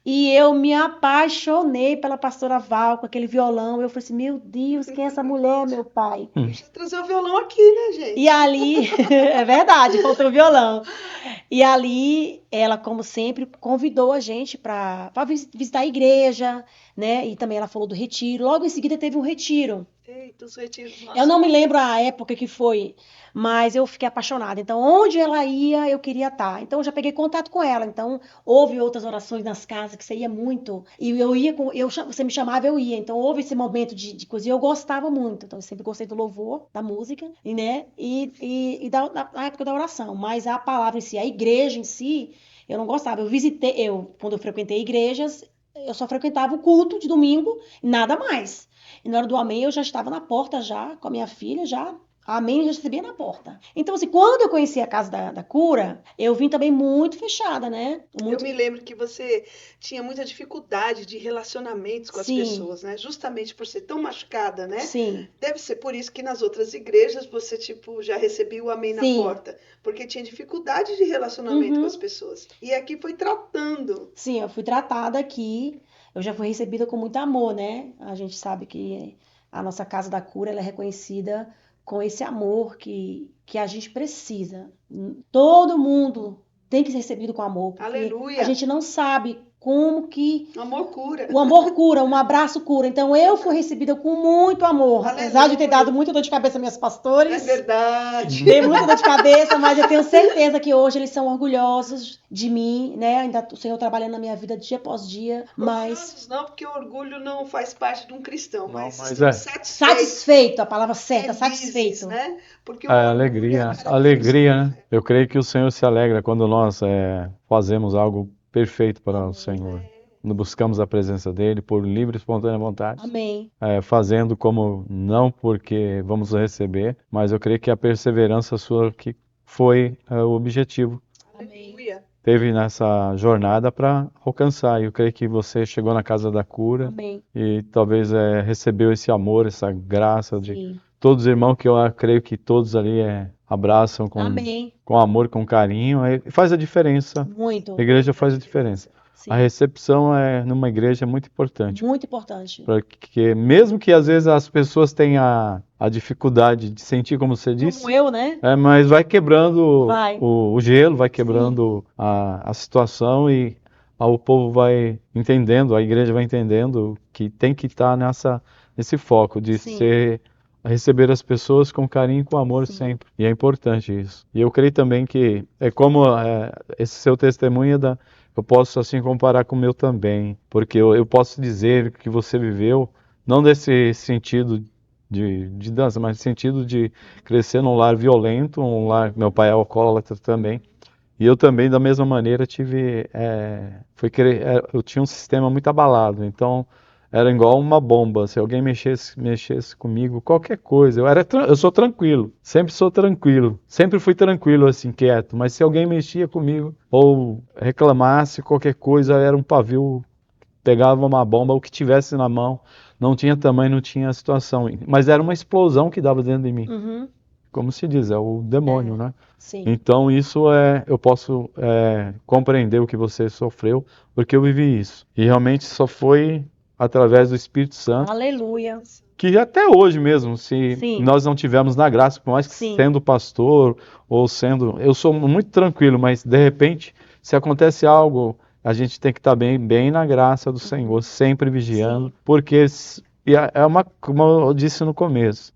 e eu me apaixonei pela pastora Val, com aquele violão. Eu falei assim, meu Deus, quem é essa mulher, meu pai? Deixa eu trazer o violão aqui, né, gente? E ali, é verdade, faltou o violão. E ali, ela, como sempre, convidou a gente para visitar a igreja, né? E também ela falou do retiro. Logo em seguida teve um retiro. Eita, os retiros. Nossa. Eu não me lembro a época que foi, mas eu fiquei apaixonada. Então, onde ela ia, eu queria estar. Então, eu já peguei contato com ela. Então, houve outras orações nas casas que você ia muito. E você me chamava, eu ia. Então, houve esse momento de coisa. E eu gostava muito. Então, eu sempre gostei do louvor, da música, né? E da época da oração. Mas a palavra em si, a igreja em si, eu não gostava. Quando eu frequentei igrejas, eu só frequentava o culto de domingo, nada mais. E na hora do amém, eu já estava na porta já, com a minha filha, já Amém, já recebia na porta. Então, assim, quando eu conheci a casa da cura, eu vim também muito fechada, né? Eu me lembro que você tinha muita dificuldade de relacionamentos com as Sim. pessoas, né? Justamente por ser tão machucada, né? Sim, Deve ser por isso que nas outras igrejas você, tipo, já recebia o amém na Sim. porta. Porque tinha dificuldade de relacionamento Uhum. com as pessoas. E aqui foi tratando. sim, eu fui tratada aqui, eu já fui recebida com muito amor, né? A gente sabe que a nossa casa da cura, ela é reconhecida com esse amor que a gente precisa. Todo mundo tem que ser recebido com amor, porque Aleluia. a gente não sabe como que O amor cura. o amor cura, um abraço cura. Então eu fui recebida com muito amor, apesar de ter Aleluia. dado muita dor de cabeça aos meus É pastores. verdade. Dei muita dor de cabeça, mas eu tenho certeza que hoje eles são orgulhosos de mim, né? Ainda o Senhor trabalhando na minha vida dia após dia, mas Orgulhosos não, porque o orgulho não faz parte de um cristão, Não, mas mas estão é. satisfeito, a palavra certa, felizes, satisfeito. né? Porque o É, orgulho alegria, é a característica. alegria, né? Eu creio que o Senhor se alegra quando nós fazemos algo perfeito para o Senhor. Quando buscamos a presença dele por livre e espontânea vontade, Amém. fazendo como não porque vamos receber, mas eu creio que a perseverança sua que foi o objetivo Aleluia. teve nessa jornada para alcançar. Eu creio que você chegou na casa da cura Amém. e talvez recebeu esse amor, essa graça de Sim. todos os irmãos que eu creio que todos ali abraçam Amém. com amor, com carinho, faz a diferença. Muito. A igreja faz a diferença. Sim. A recepção numa igreja é muito importante, Muito importante. porque mesmo que às vezes as pessoas tenham a dificuldade de sentir, como você disse, Como eu, né? mas vai quebrando Vai. o gelo, vai quebrando a situação e o povo vai entendendo, a igreja vai entendendo que tem que estar nesse foco de Sim. receber as pessoas com carinho e com amor Sim. sempre. E é importante isso. E eu creio também que é como esse seu testemunho eu posso assim comparar com o meu também, porque eu posso dizer que você viveu, não desse sentido de dança, mas no sentido de crescer num lar violento, um lar, meu pai é alcoólatra também, e eu também da mesma maneira eu tinha um sistema muito abalado, então era igual uma bomba, se alguém mexesse comigo, qualquer coisa, eu sou tranquilo, sempre sou tranquilo, sempre fui tranquilo assim, quieto, mas se alguém mexia comigo ou reclamasse qualquer coisa, era um pavio, pegava uma bomba, o que tivesse na mão, não tinha tamanho, não tinha situação, mas era uma explosão que dava dentro de mim, Uhum. como se diz, é o demônio, né? Sim. Então isso eu posso compreender o que você sofreu, porque eu vivi isso, e realmente só foi através do Espírito Santo, Aleluia. que até hoje mesmo, se Sim. nós não tivermos na graça, por mais que Sim. sendo pastor ou eu sou muito tranquilo, mas de repente, se acontece algo, a gente tem que estar bem na graça do Senhor, sempre vigiando, Sim. porque como eu disse no começo,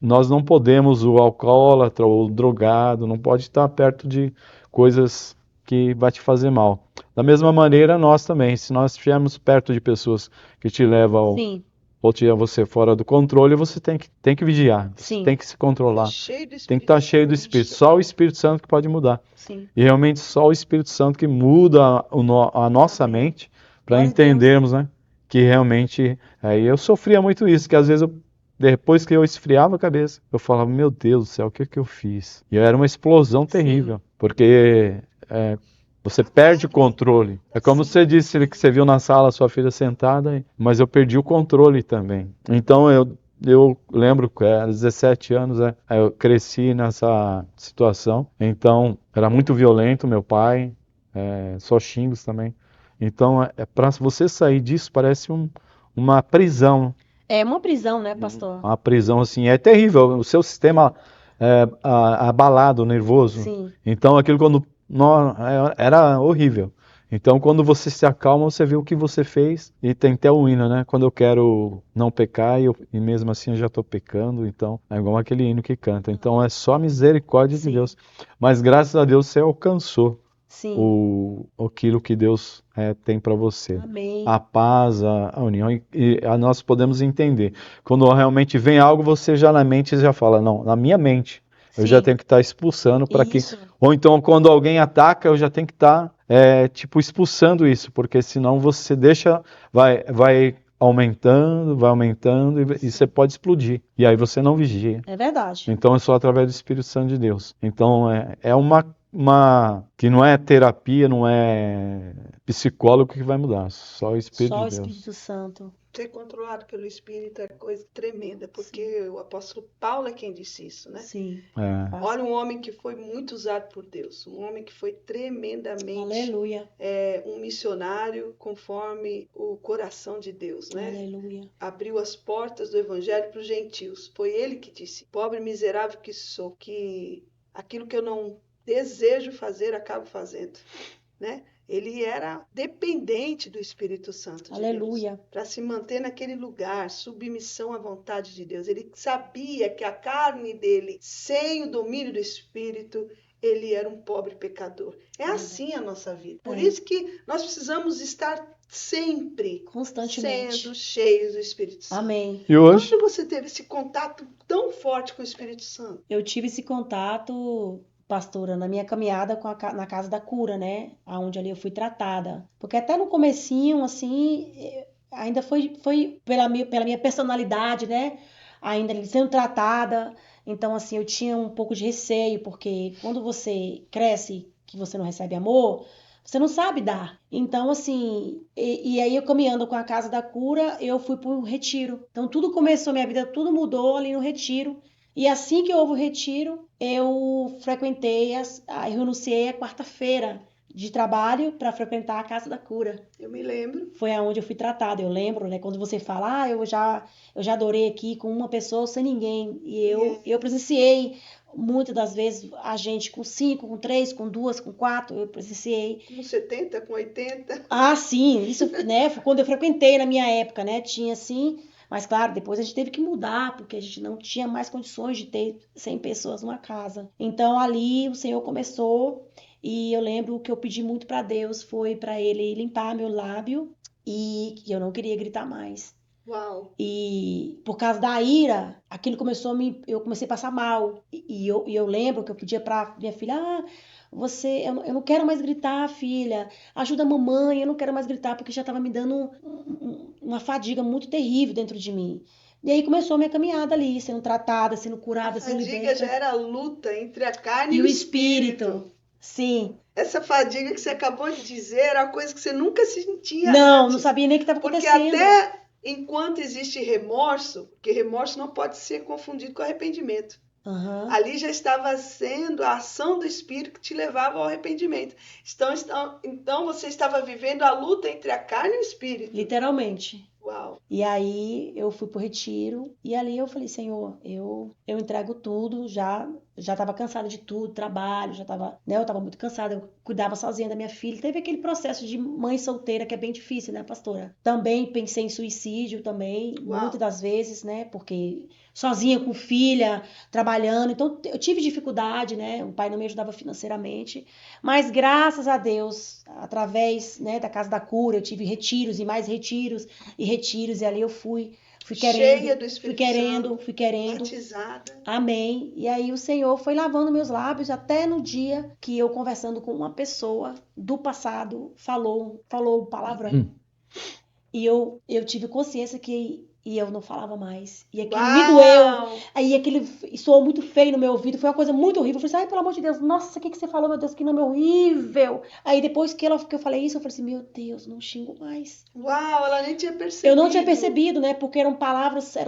nós não podemos, o alcoólatra ou o drogado, não pode estar perto de coisas que vai te fazer mal. Da mesma maneira, nós também, se nós estivermos perto de pessoas que te levam Sim. ou tirar você fora do controle, você tem que vigiar, você Sim. tem que se controlar, Cheio do tem que Espírito estar cheio do Espírito. Só o Espírito Santo que pode mudar. Sim. E realmente só o Espírito Santo que muda a nossa Amém. mente para Glória a entendermos, né, que realmente. Eu sofria muito isso, que às vezes depois que eu esfriava a cabeça, eu falava, meu Deus do céu, o que que eu fiz? E era uma explosão terrível, porque você perde o controle. É como você disse que você viu na sala a sua filha sentada, mas eu perdi o controle também. Então eu lembro que era 17 anos, eu cresci nessa situação. Então era muito violento meu pai, só xingos também. Então para você sair disso parece uma prisão. É uma prisão, né, pastor? Uma prisão assim, é terrível. O seu sistema abalado, nervoso. Sim. Então aquilo era horrível. Então quando você se acalma, você vê o que você fez e tem até o hino, né? Quando eu quero não pecar e mesmo assim eu já estou pecando, então é igual aquele hino que canta. Então é só a misericórdia de Sim. Deus. Mas graças a Deus você alcançou Sim. aquilo que Deus tem para você. Amém. A paz, a união, e nós podemos entender. Quando realmente vem algo, você já na mente já fala, não, na minha mente, eu Sim. já tenho que estar expulsando para que... Isso. Ou então, quando alguém ataca, eu já tenho que estar, expulsando isso, porque senão você vai aumentando e você pode explodir. E aí você não vigia. É verdade. Então é só através do Espírito Santo de Deus. Então é uma que não é terapia, não é psicólogo que vai mudar, só o Espírito Só o de Deus. Espírito Santo. Ser controlado pelo Espírito é coisa tremenda, porque o apóstolo Paulo é quem disse isso, né? Sim. É. Olha um homem que foi muito usado por Deus, um homem que foi tremendamente Aleluia. um missionário conforme o coração de Deus, né? Aleluia. Abriu as portas do evangelho para os gentios. Foi ele que disse: pobre miserável que sou, que aquilo que eu não desejo fazer, acabo fazendo, né? Ele era dependente do Espírito Santo de Aleluia. Deus para se manter naquele lugar, submissão à vontade de Deus. Ele sabia que a carne dele, sem o domínio do Espírito, ele era um pobre pecador. É assim a nossa vida. Por isso que nós precisamos estar sempre, constantemente, sendo cheios do Espírito Santo. Amém. E hoje? Quando você teve esse contato tão forte com o Espírito Santo? Eu tive esse contato, pastora, na minha caminhada na Casa da Cura, né? Onde ali eu fui tratada. Porque até no comecinho, assim, ainda foi pela minha personalidade, né? Ainda ali sendo tratada. Então, assim, eu tinha um pouco de receio, porque quando você cresce, que você não recebe amor, você não sabe dar. Então, assim, e aí eu caminhando com a Casa da Cura, eu fui para o retiro. Então, tudo começou, minha vida, tudo mudou ali no retiro. E assim que houve o retiro, eu eu renunciei à quarta-feira de trabalho para frequentar a Casa da Cura. Eu me lembro. Foi aonde eu fui tratada. Eu lembro, né? Quando você fala, eu já adorei aqui com uma pessoa sem ninguém. E eu presenciei muitas das vezes a gente com 5, com 3, com 2, com 4. Eu presenciei. Com 70, com 80. Ah, sim. Isso, né? Foi quando eu frequentei na minha época, né? Tinha assim. Mas, claro, depois a gente teve que mudar, porque a gente não tinha mais condições de ter 100 pessoas numa casa. Então, ali o Senhor começou, e eu lembro que eu pedi muito para Deus, foi para Ele limpar meu lábio, e eu não queria gritar mais. Uau! E por causa da ira, aquilo começou eu comecei a passar mal. E eu lembro que eu pedia para minha filha, eu não quero mais gritar, filha, ajuda a mamãe, eu não quero mais gritar, porque já estava me dando uma fadiga muito terrível dentro de mim. E aí começou a minha caminhada ali, sendo tratada, sendo curada, sendo liberta. A fadiga já era a luta entre a carne E e o espírito. Sim. Essa fadiga que você acabou de dizer era uma coisa que você nunca sentia Não, antes. não sabia nem o que estava Porque acontecendo. até enquanto existe remorso, porque remorso não pode ser confundido com arrependimento. Uhum. Ali já estava sendo a ação do Espírito que te levava ao arrependimento. Então você estava vivendo a luta entre a carne e o Espírito. Literalmente. Uau. E aí eu fui pro retiro, e ali eu falei, Senhor, eu entrego tudo, já estava cansada de tudo, trabalho, eu estava muito cansada, eu cuidava sozinha da minha filha. Teve aquele processo de mãe solteira que é bem difícil, né, pastora? Também pensei em suicídio também, muitas das vezes, né, porque sozinha com filha, trabalhando, então eu tive dificuldade, né, o pai não me ajudava financeiramente, mas graças a Deus, através, né, da Casa da Cura, eu tive retiros e mais retiros, e ali eu fui querendo, cheia do Espírito Santo, fui querendo, batizada. Amém. E aí o Senhor foi lavando meus lábios até no dia que eu, conversando com uma pessoa do passado, falou palavrão. E eu tive consciência que eu não falava mais. E aquilo me doeu. Aí aquilo soou muito feio no meu ouvido. Foi uma coisa muito horrível. Eu falei assim, ai, pelo amor de Deus, nossa, o que você falou, meu Deus, que nome horrível. Aí depois que eu falei isso, eu falei assim, meu Deus, não xingo mais. Uau, ela nem tinha percebido. Eu não tinha percebido, né? Porque eram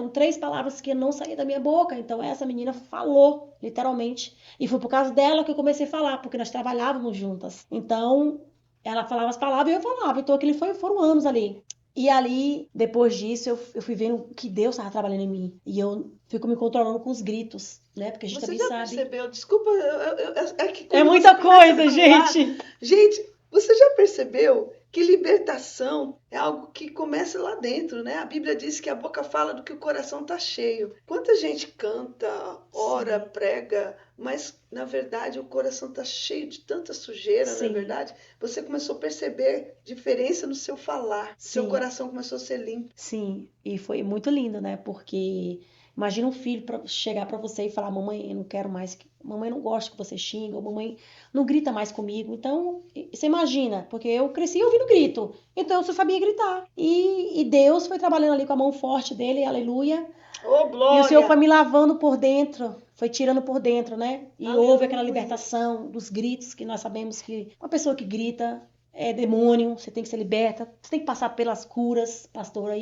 3 palavras que não saíam da minha boca. Então essa menina falou, literalmente. E foi por causa dela que eu comecei a falar, porque nós trabalhávamos juntas. Então, ela falava as palavras e eu falava. Então aquele foram anos ali. E ali, depois disso, eu fui vendo que Deus estava trabalhando em mim. E eu fico me controlando com os gritos, né? Porque a gente também sabe. Você já percebeu? Desculpa, é muita coisa, gente. Gente, você já percebeu que libertação é algo que começa lá dentro, né? A Bíblia diz que a boca fala do que o coração está cheio. Quanta gente canta, ora, Sim. prega, mas na verdade o coração está cheio de tanta sujeira, Sim. não é verdade? Você começou a perceber diferença no seu falar. Sim. Seu coração começou a ser limpo. Sim, e foi muito lindo, né? Porque imagina um filho chegar para você e falar, mamãe, eu não quero mais mamãe não gosta que você xinga, ou mamãe não grita mais comigo. Então, você imagina, porque eu cresci ouvindo grito, então eu só sabia gritar. E Deus foi trabalhando ali com a mão forte dele, aleluia. Oh, E o Senhor foi glória! me lavando por dentro, foi tirando por dentro, né? E Aleluia. houve aquela libertação dos gritos, que nós sabemos que uma pessoa que grita é demônio, você tem que ser liberta, você tem que passar pelas curas, pastora.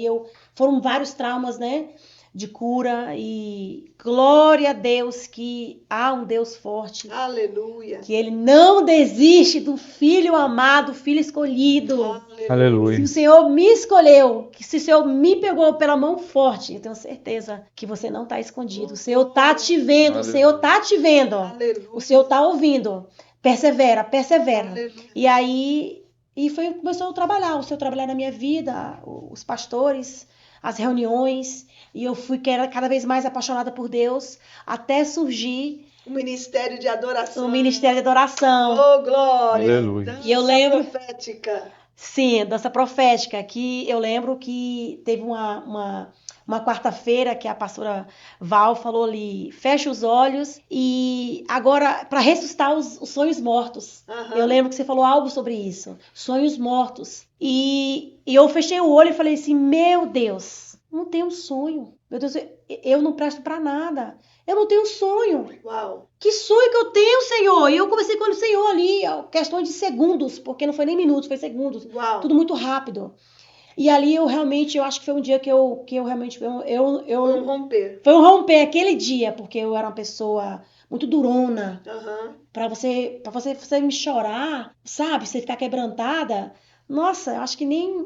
Foram vários traumas, né? De cura, e glória a Deus que há um Deus forte, Aleluia! que ele não desiste do filho amado, filho escolhido. Aleluia. Se o Senhor me escolheu, que se o Senhor me pegou pela mão forte, eu tenho certeza que você não está esconcido. O Senhor está te vendo, o Senhor está te vendo, Aleluia! o Senhor está ouvindo. Persevera, persevera. Aleluia! E aí, começou a trabalhar, o Senhor trabalhar na minha vida, os pastores, as reuniões, e eu fui cada vez mais apaixonada por Deus, até surgir O ministério de adoração. o ministério de adoração. Oh, glória! Aleluia. Dança E eu lembro- profética. Sim, dança profética, que eu lembro que teve uma quarta-feira que a pastora Val falou ali, fecha os olhos e agora, para ressuscitar os sonhos mortos. Aham. Eu lembro que você falou algo sobre isso, sonhos mortos. E eu fechei o olho e falei assim, meu Deus, não tenho sonho. Meu Deus, eu não presto para nada. Eu não tenho sonho. Uau! Que sonho que eu tenho, Senhor? E eu conversei com o Senhor ali, questão de segundos, porque não foi nem minutos, foi segundos. Uau! Tudo muito rápido. E ali eu acho que foi um dia que eu realmente, Foi um romper. foi um romper aquele dia, porque eu era uma pessoa muito durona. Aham. Pra você me chorar, sabe? Você ficar quebrantada. Nossa, eu acho que nem,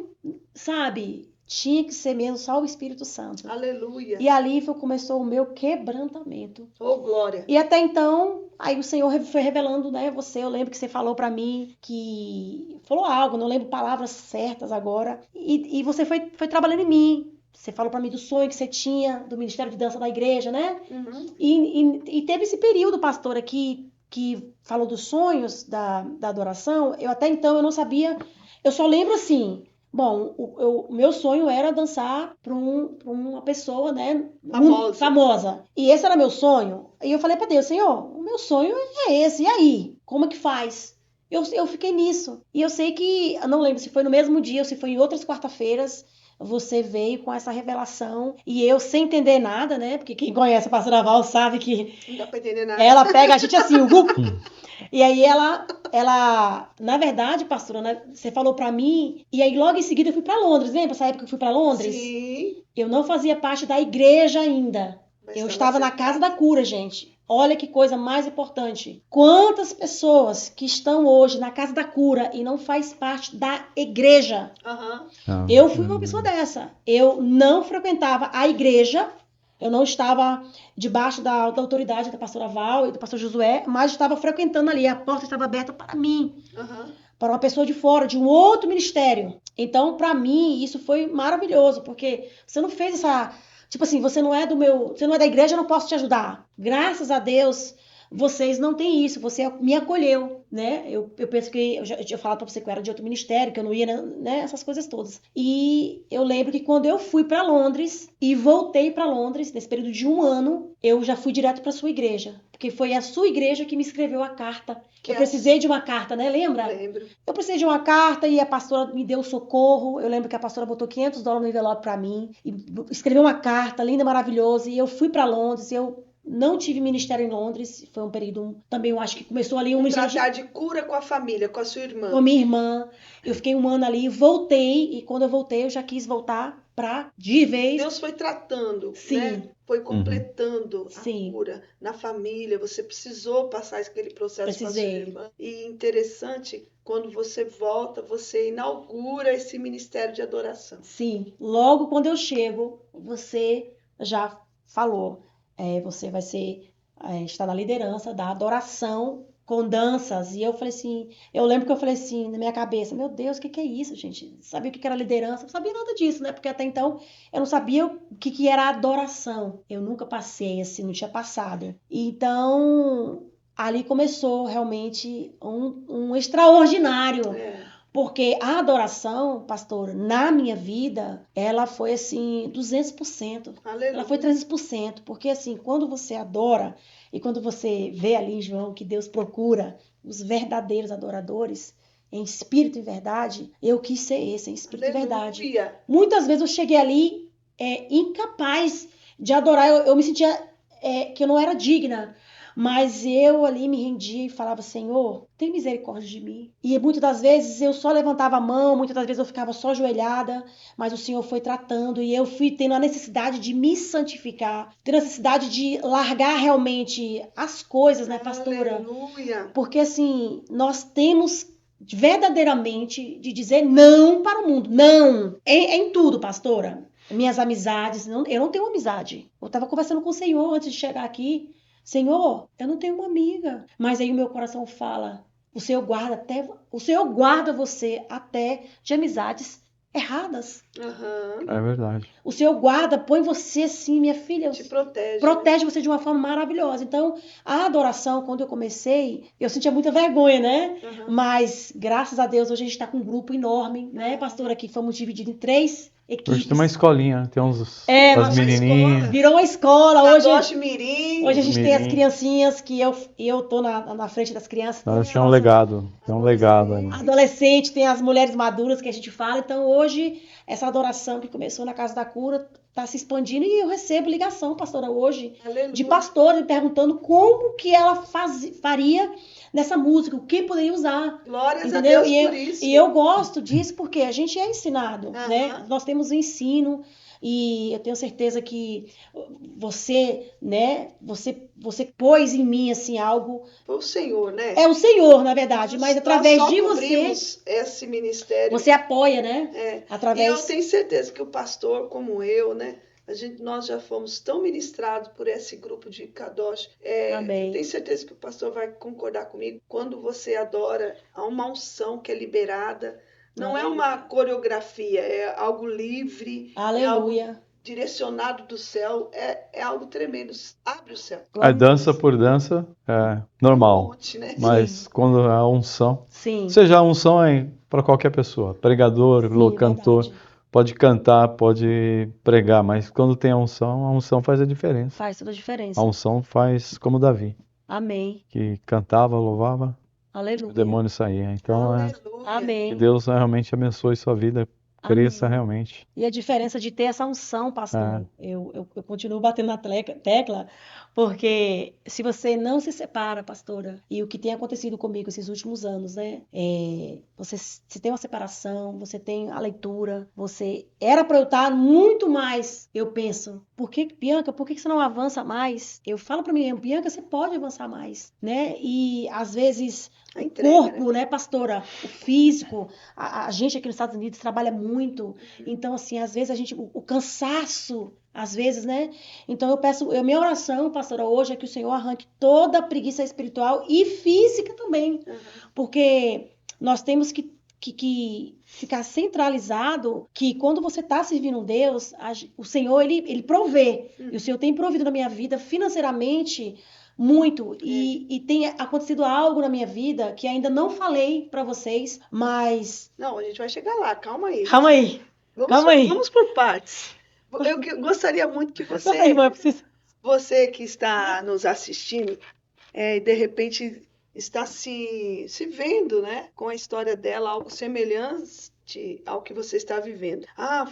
sabe? Tinha que ser mesmo só o Espírito Santo. Aleluia! E ali começou o meu quebrantamento. Oh, glória! E até então, aí o Senhor foi revelando, né? Eu lembro que você falou pra mim que falou algo, não lembro palavras certas agora. E você foi trabalhando em mim. Você falou pra mim do sonho que você tinha do Ministério de Dança da igreja, né? Uhum. E teve esse período, pastora, que falou dos sonhos da adoração. Até então eu não sabia. Eu só lembro assim. Bom, o meu sonho era dançar pra uma pessoa, né? Famosa. Famosa. E esse era meu sonho. E eu falei pra Deus, Senhor, o meu sonho é esse. E aí? Como é que faz? Eu fiquei nisso. E eu sei que, eu não lembro se foi no mesmo dia ou se foi em outras quarta-feiras, você veio com essa revelação. E eu, sem entender nada, né? Porque quem conhece a pastora Val sabe que Não dá pra entender nada. ela pega a gente assim, o grupo. E aí ela, na verdade, pastora, né, você falou pra mim, e aí logo em seguida eu fui pra Londres, lembra essa época que eu fui pra Londres? Sim. Eu não fazia parte da igreja ainda. Mas Eu ela estava na acertada. casa da cura, gente. Olha que coisa mais importante. Quantas pessoas que estão hoje na casa da cura e não faz parte da igreja? Aham. Eu fui uma pessoa dessa. Eu não frequentava a igreja. Eu não estava debaixo da autoridade da pastora Val e do pastor Josué, mas estava frequentando ali. A porta estava aberta para mim, Aham. para uma pessoa de fora, de um outro ministério. Então, para mim, isso foi maravilhoso, porque você não fez essa... Tipo assim, você não é da igreja, eu não posso te ajudar. Graças a Deus, vocês não têm isso. Você me acolheu, né? Eu penso que eu já tinha falado pra você que eu era de outro ministério, que eu não ia, né? Essas coisas todas. E eu lembro que quando eu fui pra Londres e voltei pra Londres, nesse período de 1 ano, eu já fui direto pra sua igreja. Porque foi a sua igreja que me escreveu a carta. Que Eu precisei de uma carta, né? Lembra? Lembro. Eu precisei de uma carta e a pastora me deu socorro. Eu lembro que a pastora botou $500 no envelope pra mim e escreveu uma carta linda, maravilhosa. E eu fui pra Londres. Eu não tive ministério em Londres. Foi um período também, eu acho que começou ali um ministério Tratar de cura com a família, com a sua irmã. com a minha irmã. Eu fiquei 1 ano ali, voltei. E quando eu voltei, eu já quis voltar pra de vez. Deus foi tratando, Sim. né? Foi completando Sim. a cura na família. Você precisou passar aquele processo com a sua Precisei. irmã. E interessante, quando você volta, você inaugura esse ministério de adoração. Sim, logo quando eu chego, você já falou. Você vai estar na liderança da adoração com danças. E eu falei assim, eu lembro que eu falei assim na minha cabeça, meu Deus, o que é isso, gente? Sabia o que era liderança? Não sabia nada disso, né? Porque até então eu não sabia o que era adoração. Eu nunca passei assim, não tinha passado. Então, ali começou realmente um extraordinário. Porque a adoração, pastor, na minha vida, ela foi assim, 200%. Ela foi Aleluia. 300%. Porque assim, quando você adora e quando você vê ali em João que Deus procura os verdadeiros adoradores, em espírito e verdade, eu quis ser esse, em espírito e verdade. Aleluia. Muitas vezes eu cheguei ali incapaz de adorar, eu me sentia que eu não era digna. Mas eu ali me rendia e falava, Senhor, tem misericórdia de mim. E muitas das vezes eu só levantava a mão, muitas das vezes eu ficava só ajoelhada, mas o Senhor foi tratando e eu fui tendo a necessidade de me santificar, tendo a necessidade de largar realmente as coisas, né, pastora? Aleluia. Porque assim, nós temos verdadeiramente de dizer não para o mundo. Não! Em tudo, pastora. Minhas amizades, eu não tenho amizade. Eu estava conversando com o Senhor antes de chegar aqui. Senhor, eu não tenho uma amiga. Mas aí o meu coração fala, o Senhor guarda você até de amizades erradas. Aham. É verdade. O Senhor guarda, põe você assim, minha filha, Te protege. protege você de uma forma maravilhosa. Então, a adoração, quando eu comecei, eu sentia muita vergonha, né? Aham. Mas, graças a Deus, hoje a gente está com um grupo enorme, né, Aham. pastora? Aqui fomos divididos em 3 equipes. Hoje tem uma escolinha, tem uns Nossa, as uma menininhas. escola. Virou uma escola. Hoje Kadosh Mirim. a gente tem as Mirim. criancinhas que eu tô na frente das crianças. Nós Tem tinha um as legado, tem um legado aí. adolescentes, tem as mulheres maduras que a gente fala. Então, hoje, essa adoração que começou na Casa da Cura está se expandindo e eu recebo ligação, pastora, hoje, Aleluia. de pastores me perguntando como que ela faria nessa música, o que poderia usar. Glórias Entendeu? a Deus por isso. E eu gosto disso porque a gente é ensinado, Aham. né? Nós temos o ensino e eu tenho certeza que você, né? Você pôs em mim assim algo. Foi o Senhor, né? É o Senhor, na verdade, mas Nós através só de você, cobrimos esse ministério. você apoia, né? É. E Através. eu tenho certeza que o pastor, como eu, né? Nós já fomos tão ministrados por esse grupo de Kadosh. Amém. Eu tenho certeza que o pastor vai concordar comigo. Quando você adora, há uma unção que é liberada. Não é uma coreografia, é algo livre. Aleluia. É algo direcionado do céu. É algo tremendo. Abre o céu. A dança por dança é normal, Monte, né? mas quando a unção, Sim. seja a unção é para qualquer pessoa, pregador, Sim, cantor, verdade. pode cantar, pode pregar, mas quando tem a unção faz a diferença. Faz toda a A diferença. unção faz como Davi, Amém. que cantava, louvava, o Aleluia. demônio saía. Então, Aleluia. que Amém. Deus realmente abençoe sua vida, cresça Amém. realmente. E a diferença de ter essa unção, pastor, eu continuo batendo na tecla, porque se você não se separa, pastora, e o que tem acontecido comigo esses últimos anos, né? Você tem uma separação, você tem a leitura, você era para eu estar muito mais, eu penso, Bianca, por que você não avança mais? Eu falo para mim, Bianca, você pode avançar mais, né? E às vezes A o entrega, corpo, né, pastora? O físico, a gente aqui nos Estados Unidos trabalha muito, então assim, às vezes o cansaço, às vezes, né? Então eu peço, minha oração, pastora, hoje é que o Senhor arranque toda a preguiça espiritual e física também, porque nós temos que ficar centralizado que quando você está servindo Deus, o Senhor, ele provê, e o Senhor tem provido na minha vida financeiramente muito, e tem acontecido algo na minha vida que ainda não falei pra vocês, mas... Não, a gente vai chegar lá, calma aí. Calma aí. Vamos por partes. Eu gostaria muito que você que está nos assistindo, de repente está se vendo, né, com a história dela, algo semelhante ao que você está vivendo.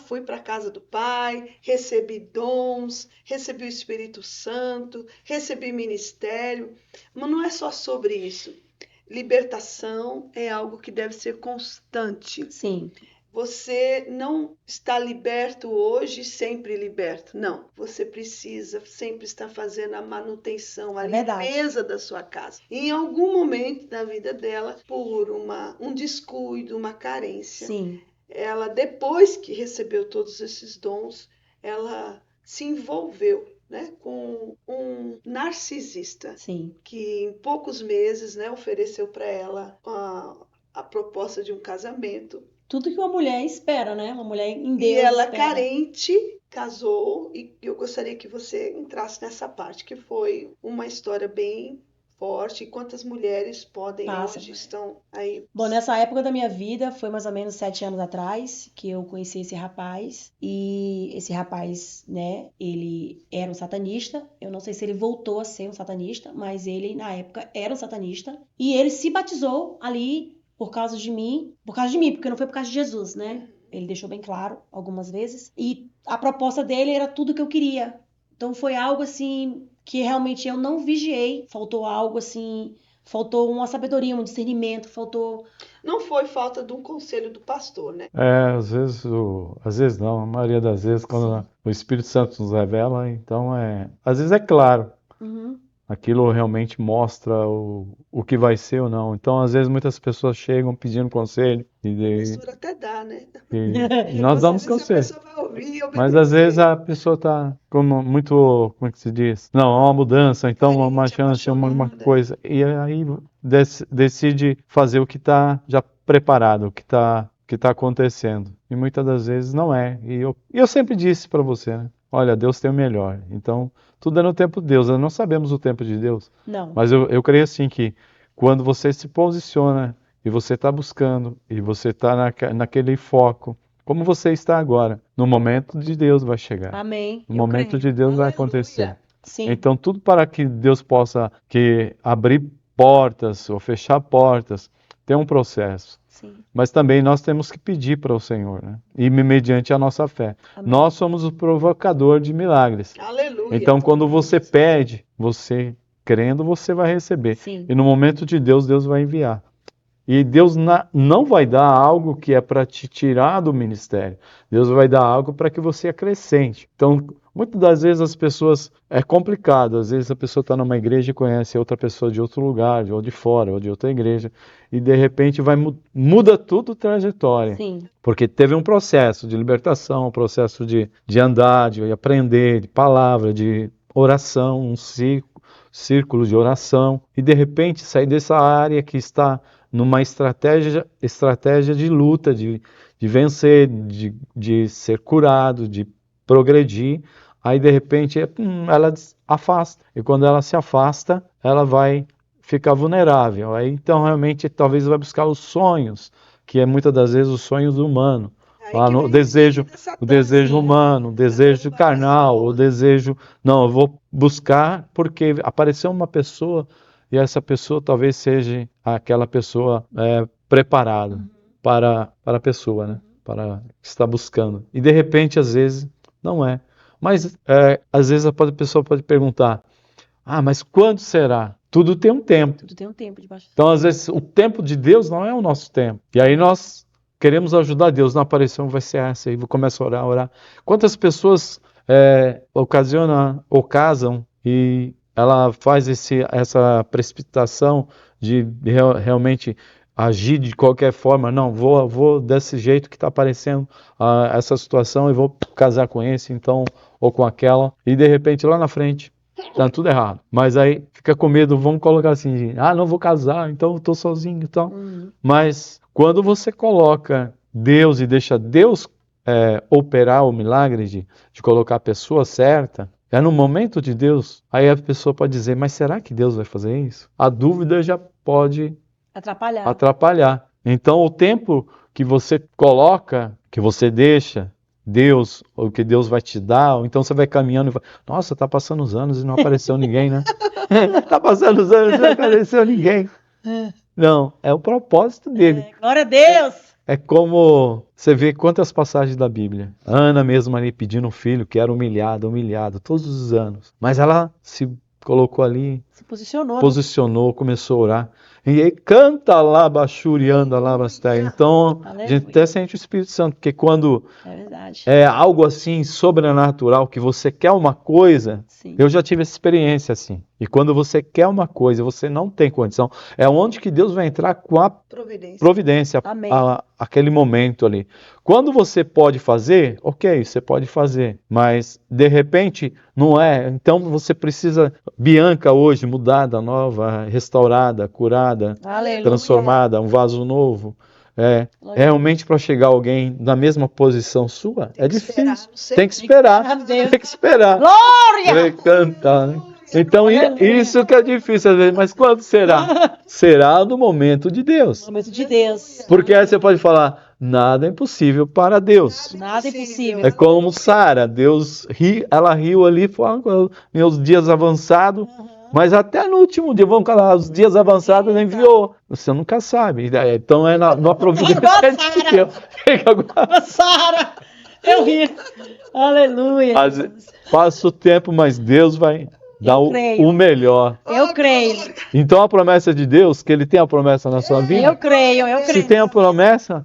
Fui para a casa do Pai, recebi dons, recebi o Espírito Santo, recebi ministério, mas não é só sobre isso. Libertação é algo que deve ser constante. Sim. Você não está liberto hoje, sempre liberto. Não, você precisa sempre estar fazendo a manutenção, a limpeza da sua casa. E em algum momento da vida dela, por um descuido, uma carência, Sim. ela, depois que recebeu todos esses dons, ela se envolveu, né, com um narcisista. Sim. Que em poucos meses, né, ofereceu para ela a proposta de um casamento. Tudo que uma mulher espera, né? Uma mulher em Deus. E ela, espera. carente, casou, e eu gostaria que você entrasse nessa parte, que foi uma história bem forte. E quantas mulheres podem Passa. hoje estão aí? Bom, nessa época da minha vida, foi mais ou menos 7 anos atrás que eu conheci esse rapaz. E esse rapaz, né, ele era um satanista. Eu não sei se ele voltou a ser um satanista, mas ele, na época, era um satanista. E ele se batizou ali por causa de mim, porque não foi por causa de Jesus, né? Ele deixou bem claro algumas vezes. E a proposta dele era tudo que eu queria. Então foi algo assim que realmente eu não vigiei. Faltou algo assim, faltou uma sabedoria, um discernimento, faltou. Não foi falta de um conselho do pastor, né? Às vezes não, a maioria das vezes, quando Sim. o Espírito Santo nos revela, então às vezes é claro. Uhum. Aquilo realmente mostra o que vai ser ou não. Então, às vezes, muitas pessoas chegam pedindo conselho O pastor até dá, né? e nós Mas damos às vezes a conselho. pessoa vai ouvir e Mas às vezes obedecer. a pessoa está como muito, como é que se diz? Não, é uma mudança, então uma Carente, chance, uma apaixonada. coisa. E aí decide fazer o que está já preparado, o que tá acontecendo. E muitas das vezes não é. E eu sempre disse para você, né? Olha, Deus tem o melhor. Então, tudo é no tempo de Deus. Nós não sabemos o tempo de Deus. Não. Mas eu creio assim que quando você se posiciona e você está buscando e você está naquele foco, como você está agora, no momento de Deus vai chegar. Amém. No Eu momento creio. de Deus vai Aleluia. acontecer. Sim. Então, tudo para que Deus possa abrir portas ou fechar portas, tem um processo. Sim. Mas também nós temos que pedir para o Senhor, né? E mediante a nossa fé. Amém. Nós somos o provocador de milagres. Aleluia. Então, quando você pede, você crendo, você vai receber. Sim. E no momento de Deus, Deus vai enviar. E Deus não vai dar algo que é para te tirar do ministério. Deus vai dar algo para que você acrescente. Então, muitas das vezes as pessoas... É complicado. Às vezes a pessoa está numa igreja e conhece outra pessoa de outro lugar, ou de fora, ou de outra igreja. E de repente muda tudo a trajetória. Sim. Porque teve um processo de libertação, um processo de andar, de aprender, de palavra, de oração, um círculo de oração. E de repente sair dessa área que está numa estratégia de luta, de vencer, de ser curado, de progredir. Aí de repente ela afasta. E quando ela se afasta, ela vai ficar vulnerável. Aí então realmente talvez vai buscar os sonhos, que é muitas das vezes os sonhos humanos. Aí que O vem desejo o desejo né? humano, o desejo carnal, o desejo... Não, eu vou buscar porque apareceu uma pessoa e essa pessoa talvez seja aquela pessoa preparada para a pessoa, né? Para que está buscando. E de repente, às vezes, não é. Mas às vezes a pessoa pode perguntar, mas quando será? Tudo tem um tempo. Tudo tem um tempo debaixo. Então, às vezes, o tempo de Deus não é o nosso tempo. E aí nós queremos ajudar Deus. Na aparição vai ser essa. Aí começa a orar. Quantas pessoas casam e ela faz essa precipitação de realmente agir de qualquer forma. Não, vou desse jeito que está aparecendo essa situação e vou casar com esse, então, ou com aquela. E de repente, lá na frente, tá tudo errado. Mas aí fica com medo, vamos colocar assim, não vou casar, então eu tô sozinho, então. Mas quando você coloca Deus e deixa Deus operar o milagre de colocar a pessoa certa, é no momento de Deus, aí a pessoa pode dizer, mas será que Deus vai fazer isso? A dúvida já pode atrapalhar. Então o tempo que você coloca, que você deixa Deus, ou que Deus vai te dar, ou então você vai caminhando e vai, nossa, tá passando os anos e não apareceu ninguém, né? Tá passando os anos e não apareceu ninguém. Não, é o propósito dele. Glória a Deus! É como você vê quantas passagens da Bíblia. Ana mesmo ali pedindo um filho, que era humilhado todos os anos. Mas ela se colocou ali, se posicionou, começou a orar. E aí canta lá, bachurianda lá, bastai. Então, a gente até sente o Espírito Santo, porque quando é algo assim sobrenatural, que você quer uma coisa, sim. Eu já tive essa experiência assim. E quando você quer uma coisa, você não tem condição, é onde que Deus vai entrar com a providência aquele momento ali. Quando você pode fazer, ok, você pode fazer, mas de repente não é. Então você precisa, Bianca hoje, mudada, nova, restaurada, curada, aleluia, transformada, um vaso novo. Realmente para chegar alguém na mesma posição sua, é difícil. Tem que esperar. Tem que esperar. Glória! Canta, né? Então, isso que é difícil às vezes, mas quando será? Será no momento de Deus. No momento de Deus. Porque aí você pode falar, nada é impossível para Deus. Nada é impossível. É como Sara, Deus ela riu ali, falou, meus dias avançados, mas até no último dia, vamos falar, os dias avançados ele enviou. Você nunca sabe. Então é na providência de Deus. Sara, eu ri. Aleluia. Passa o tempo, mas Deus vai dar o melhor. Eu creio. Então a promessa de Deus, que Ele tem a promessa na sua vida. Eu creio. Se tem a promessa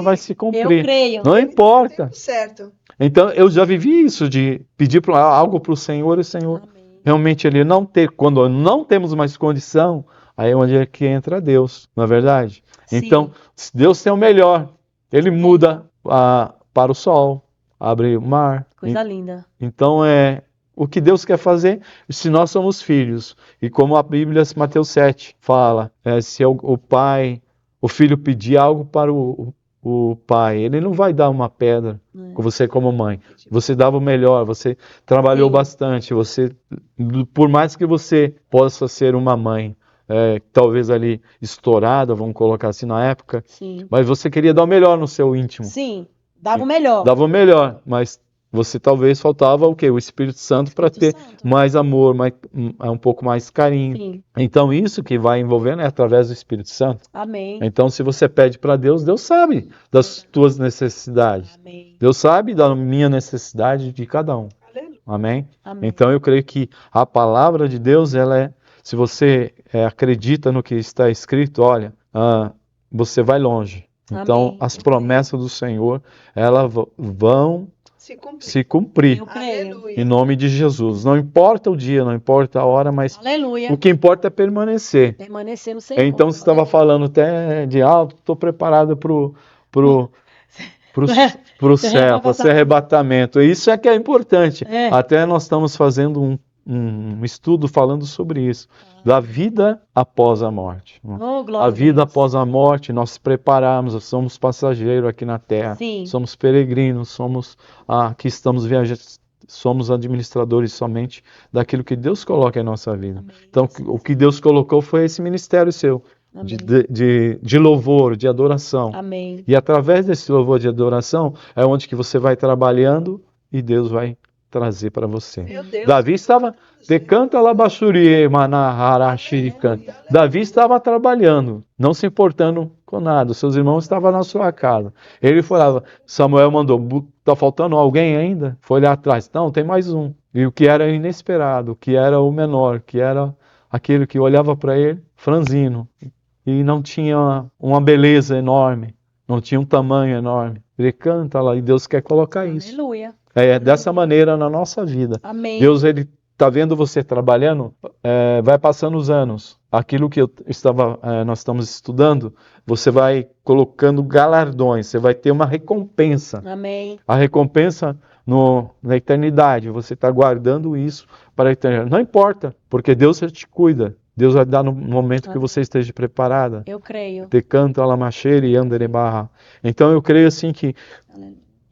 vai se cumprir. Eu creio. Não importa. Certo. Então eu já vivi isso de pedir algo para o Senhor e o Senhor realmente Ele não ter. Quando não temos mais condição, aí é onde é que entra Deus, não é verdade? Sim. Então Deus tem o melhor. Ele muda para o sol, abre o mar. Coisa linda. Então o que Deus quer fazer, se nós somos filhos, e como a Bíblia, Mateus 7, fala, se o filho pedir algo para o pai, ele não vai dar uma pedra, com você como mãe. Você dava o melhor, você trabalhou bastante, por mais que você possa ser uma mãe, talvez ali estourada, vamos colocar assim na época, mas você queria dar o melhor no seu íntimo. Sim, dava o melhor. Dava o melhor, mas você talvez faltava o quê? O Espírito Santo para ter mais amor, um pouco mais carinho. Sim. Então isso que vai envolvendo é através do Espírito Santo. Amém. Então se você pede para Deus, Deus sabe das tuas necessidades. Amém. Deus sabe da minha necessidade de cada um. Amém? Amém. Então eu creio que a palavra de Deus, se você acredita no que está escrito, olha, você vai longe. Então Amém. as promessas do Senhor, elas vão se cumprir. Eu creio. Em nome de Jesus. Não importa o dia, não importa a hora, mas Aleluia. o que importa é permanecer. Permanecer no Senhor. Então você estava falando até de estou preparado pro céu, para esse arrebatamento. Isso é que é importante. Até nós estamos fazendo um estudo falando sobre isso, da vida após a morte. A vida após a morte, nós se preparamos, somos passageiros aqui na Terra, somos peregrinos, aqui estamos viajando, somos administradores somente daquilo que Deus coloca em nossa vida. Então, o que Deus colocou foi esse ministério seu, de louvor, de adoração. Amém. E através desse louvor de adoração, é onde que você vai trabalhando e Deus vai trazer para você. Davi estava decanta labachuri manaharaxiricanta. Davi estava trabalhando, não se importando com nada. Os seus irmãos estavam na sua casa. Ele falava, Samuel mandou, está faltando alguém ainda? Foi lá atrás. Não, tem mais um. E o que era inesperado, o que era o menor, que era aquele que olhava para ele, franzino, e não tinha uma beleza enorme, não tinha um tamanho enorme. Ele canta lá e Deus quer colocar isso. Aleluia. Dessa maneira na nossa vida. Amém. Deus, Ele está vendo você trabalhando, vai passando os anos. Aquilo que nós estamos estudando, você vai colocando galardões, você vai ter uma recompensa. Amém. A recompensa na eternidade, você está guardando isso para a eternidade. Não importa, porque Deus te cuida. Deus vai dar no momento que você esteja preparada. Eu creio. Te canta la machere e andere barra. Então eu creio assim que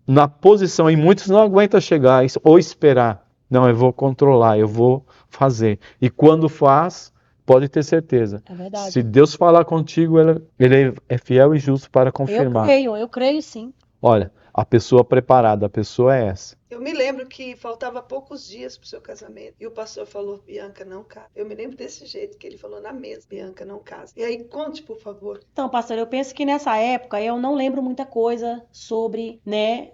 na posição, e muitos não aguentam chegar ou esperar. Não, eu vou controlar, eu vou fazer. E quando faz, pode ter certeza. É verdade. Se Deus falar contigo, ele é fiel e justo para confirmar. Eu creio sim. Olha, a pessoa preparada, a pessoa é essa. Eu me lembro que faltava poucos dias para o seu casamento. E o pastor falou, Bianca, não casa. Eu me lembro desse jeito que ele falou na mesa, Bianca, não casa. E aí, conte, por favor. Então, pastor, eu penso que nessa época eu não lembro muita coisa sobre, né?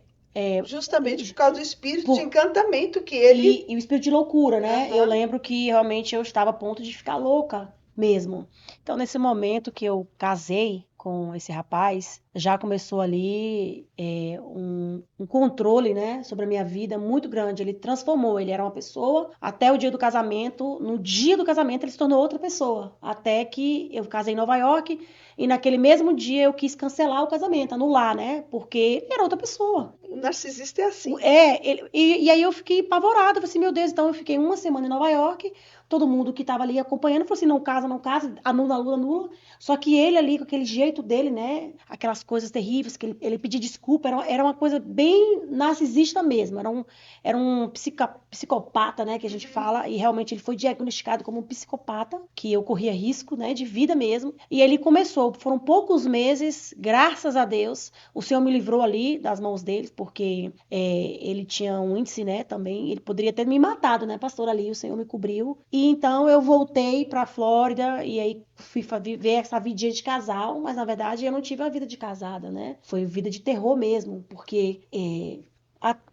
Justamente por causa do espírito de encantamento que ele... E o espírito de loucura, né? Eu lembro que realmente eu estava a ponto de ficar louca mesmo. Então, nesse momento que eu casei com esse rapaz, já começou ali um controle, né, sobre a minha vida muito grande. Ele transformou, ele era uma pessoa até o dia do casamento. No dia do casamento ele se tornou outra pessoa, até que eu casei em Nova York e naquele mesmo dia eu quis cancelar o casamento, anular, né, porque era outra pessoa. O narcisista é assim. E aí eu fiquei apavorada, falei assim, meu Deus, então eu fiquei uma semana em Nova York, todo mundo que estava ali acompanhando falou assim, não casa, não casa, anula, anula, anula. Só que ele ali, com aquele jeito dele, né, aquelas coisas terríveis, que ele pedia desculpa, era uma coisa bem narcisista mesmo, era um psicopata, né, que a gente fala, e realmente ele foi diagnosticado como um psicopata, que eu corria risco, né, de vida mesmo, e ele começou, foram poucos meses, graças a Deus, o Senhor me livrou ali das mãos dele, porque ele tinha um índice, né, também, ele poderia ter me matado, né, pastor, ali, o Senhor me cobriu, e então eu voltei pra Flórida, e aí fui viver essa vidinha de casal, mas na verdade eu não tive a vida de casada, né, foi vida de terror mesmo, porque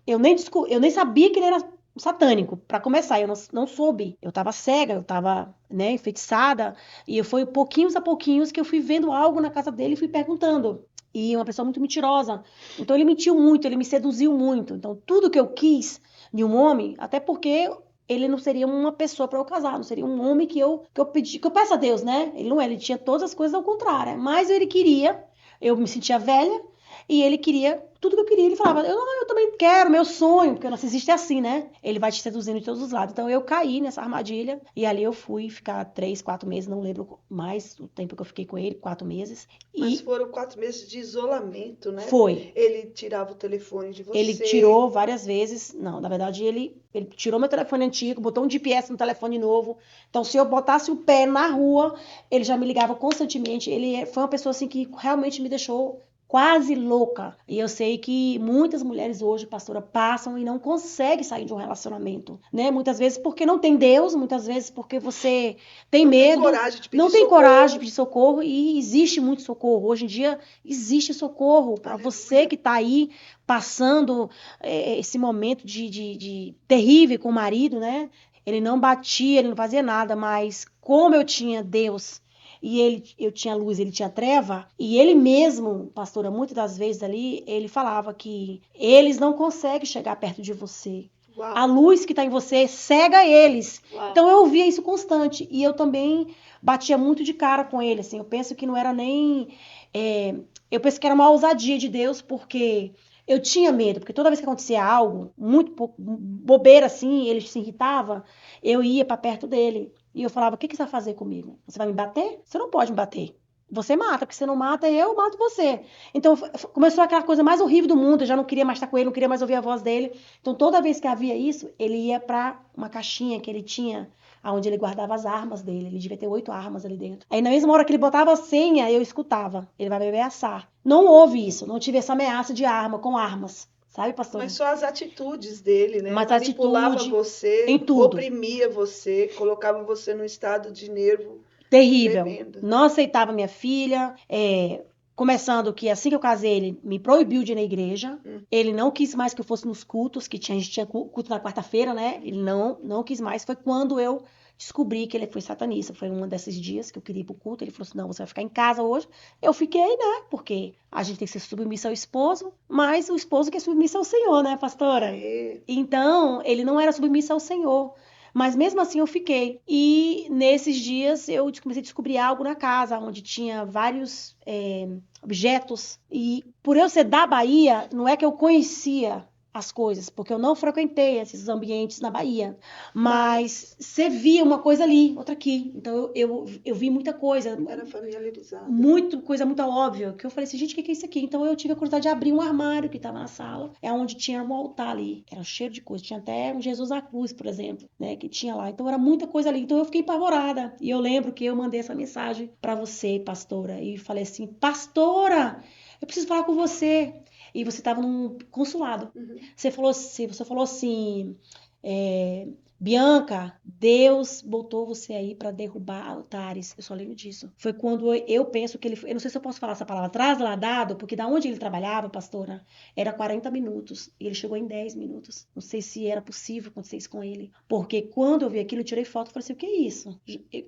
eu nem sabia que ele era satânico, para começar, eu não soube, eu tava cega, eu tava, né, enfeitiçada, e foi pouquinhos a pouquinhos que eu fui vendo algo na casa dele e fui perguntando, e uma pessoa muito mentirosa, então ele mentiu muito, ele me seduziu muito, então tudo que eu quis de um homem, até porque ele não seria uma pessoa para eu casar, não seria um homem que eu pedi, que eu peço a Deus, né, ele não é, ele tinha todas as coisas ao contrário, mas ele queria, eu me sentia velha, e ele queria, tudo que eu queria, ele falava, eu também quero, meu sonho, porque o narcisista é assim, né? Ele vai te seduzindo de todos os lados. Então eu caí nessa armadilha e ali eu fui ficar 3, 4 meses, não lembro mais o tempo que eu fiquei com ele, 4 meses. Mas foram 4 meses de isolamento, né? Foi. Ele tirava o telefone de você. Ele tirou várias vezes, não, na verdade ele tirou meu telefone antigo, botou um GPS no telefone novo. Então se eu botasse o pé na rua, ele já me ligava constantemente. Ele foi uma pessoa assim que realmente me deixou quase louca. E eu sei que muitas mulheres hoje, pastora, passam e não conseguem sair de um relacionamento, né? Muitas vezes porque não tem Deus, muitas vezes porque você tem medo, não tem coragem de pedir socorro, e existe muito socorro. Hoje em dia existe socorro para você que está aí passando esse momento de terrível com o marido, né? Ele não batia, ele não fazia nada, mas como eu tinha Deus e eu tinha luz, ele tinha treva, e ele mesmo, pastora, muitas das vezes ali, ele falava que eles não conseguem chegar perto de você. Uau. A luz que está em você cega eles. Uau. Então eu ouvia isso constante, e eu também batia muito de cara com ele, assim, eu penso que não era nem... eu penso que era uma ousadia de Deus, porque eu tinha medo, porque toda vez que acontecia algo, muito bobeira assim, ele se irritava, eu ia para perto dele. E eu falava, o que você vai fazer comigo? Você vai me bater? Você não pode me bater. Você mata, porque você não mata, eu mato você. Então começou aquela coisa mais horrível do mundo, eu já não queria mais estar com ele, não queria mais ouvir a voz dele. Então toda vez que havia isso, ele ia para uma caixinha que ele tinha, onde ele guardava as armas dele. Ele devia ter 8 armas ali dentro. Aí na mesma hora que ele botava a senha, eu escutava. Ele vai me ameaçar. Não houve isso, não tive essa ameaça de arma, com armas. Sabe, pastor? Mas só as atitudes dele, né? Mas manipulava você, em tudo. Oprimia você, colocava você num estado de nervo terrível. Tremendo. Não aceitava minha filha. Começando que assim que eu casei, ele me proibiu de ir na igreja. Ele não quis mais que eu fosse nos cultos, que a gente tinha culto na quarta-feira, né? Ele não quis mais. Foi quando eu descobri que ele foi satanista. Foi um desses dias que eu queria ir pro culto. Ele falou assim, não, você vai ficar em casa hoje. Eu fiquei, né? Porque a gente tem que ser submissa ao esposo, mas o esposo que é submissa ao Senhor, né, pastora? Então, ele não era submissa ao Senhor. Mas mesmo assim eu fiquei. E nesses dias eu comecei a descobrir algo na casa, onde tinha vários objetos. E por eu ser da Bahia, não é que eu conhecia as coisas, porque eu não frequentei esses ambientes na Bahia. Mas você via uma coisa ali, outra aqui. Então eu vi muita coisa. Era familiarizada. Coisa muito óbvia. Que eu falei assim, gente, o que é isso aqui? Então eu tive a curiosidade de abrir um armário que estava na sala. É onde tinha um altar ali. Era cheio de coisa. Tinha até um Jesus à cruz, por exemplo, né? Que tinha lá. Então era muita coisa ali. Então eu fiquei apavorada. E eu lembro que eu mandei essa mensagem para você, pastora. E falei assim, pastora, eu preciso falar com você. E você estava num consulado. Você falou assim, Bianca, Deus botou você aí para derrubar altares. Eu só lembro disso. Foi quando eu penso que ele... Eu não sei se eu posso falar essa palavra, trasladado, porque da onde ele trabalhava, pastora, era 40 minutos. E ele chegou em 10 minutos. Não sei se era possível acontecer isso com ele. Porque quando eu vi aquilo, eu tirei foto e falei assim, o que é isso?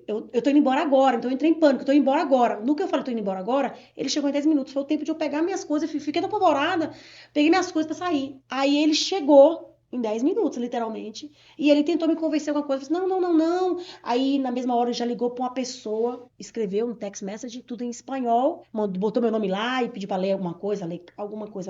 Eu tô indo embora agora, então eu entrei em pânico, eu tô indo embora agora. No que eu falei, tô indo embora agora, ele chegou em 10 minutos. Foi o tempo de eu pegar minhas coisas, fiquei apavorada, peguei minhas coisas para sair. Aí ele chegou Em 10 minutos, literalmente. E ele tentou me convencer alguma coisa. Eu disse, não. Aí, na mesma hora, ele já ligou pra uma pessoa, escreveu um text message, tudo em espanhol, botou meu nome lá e pediu pra ler alguma coisa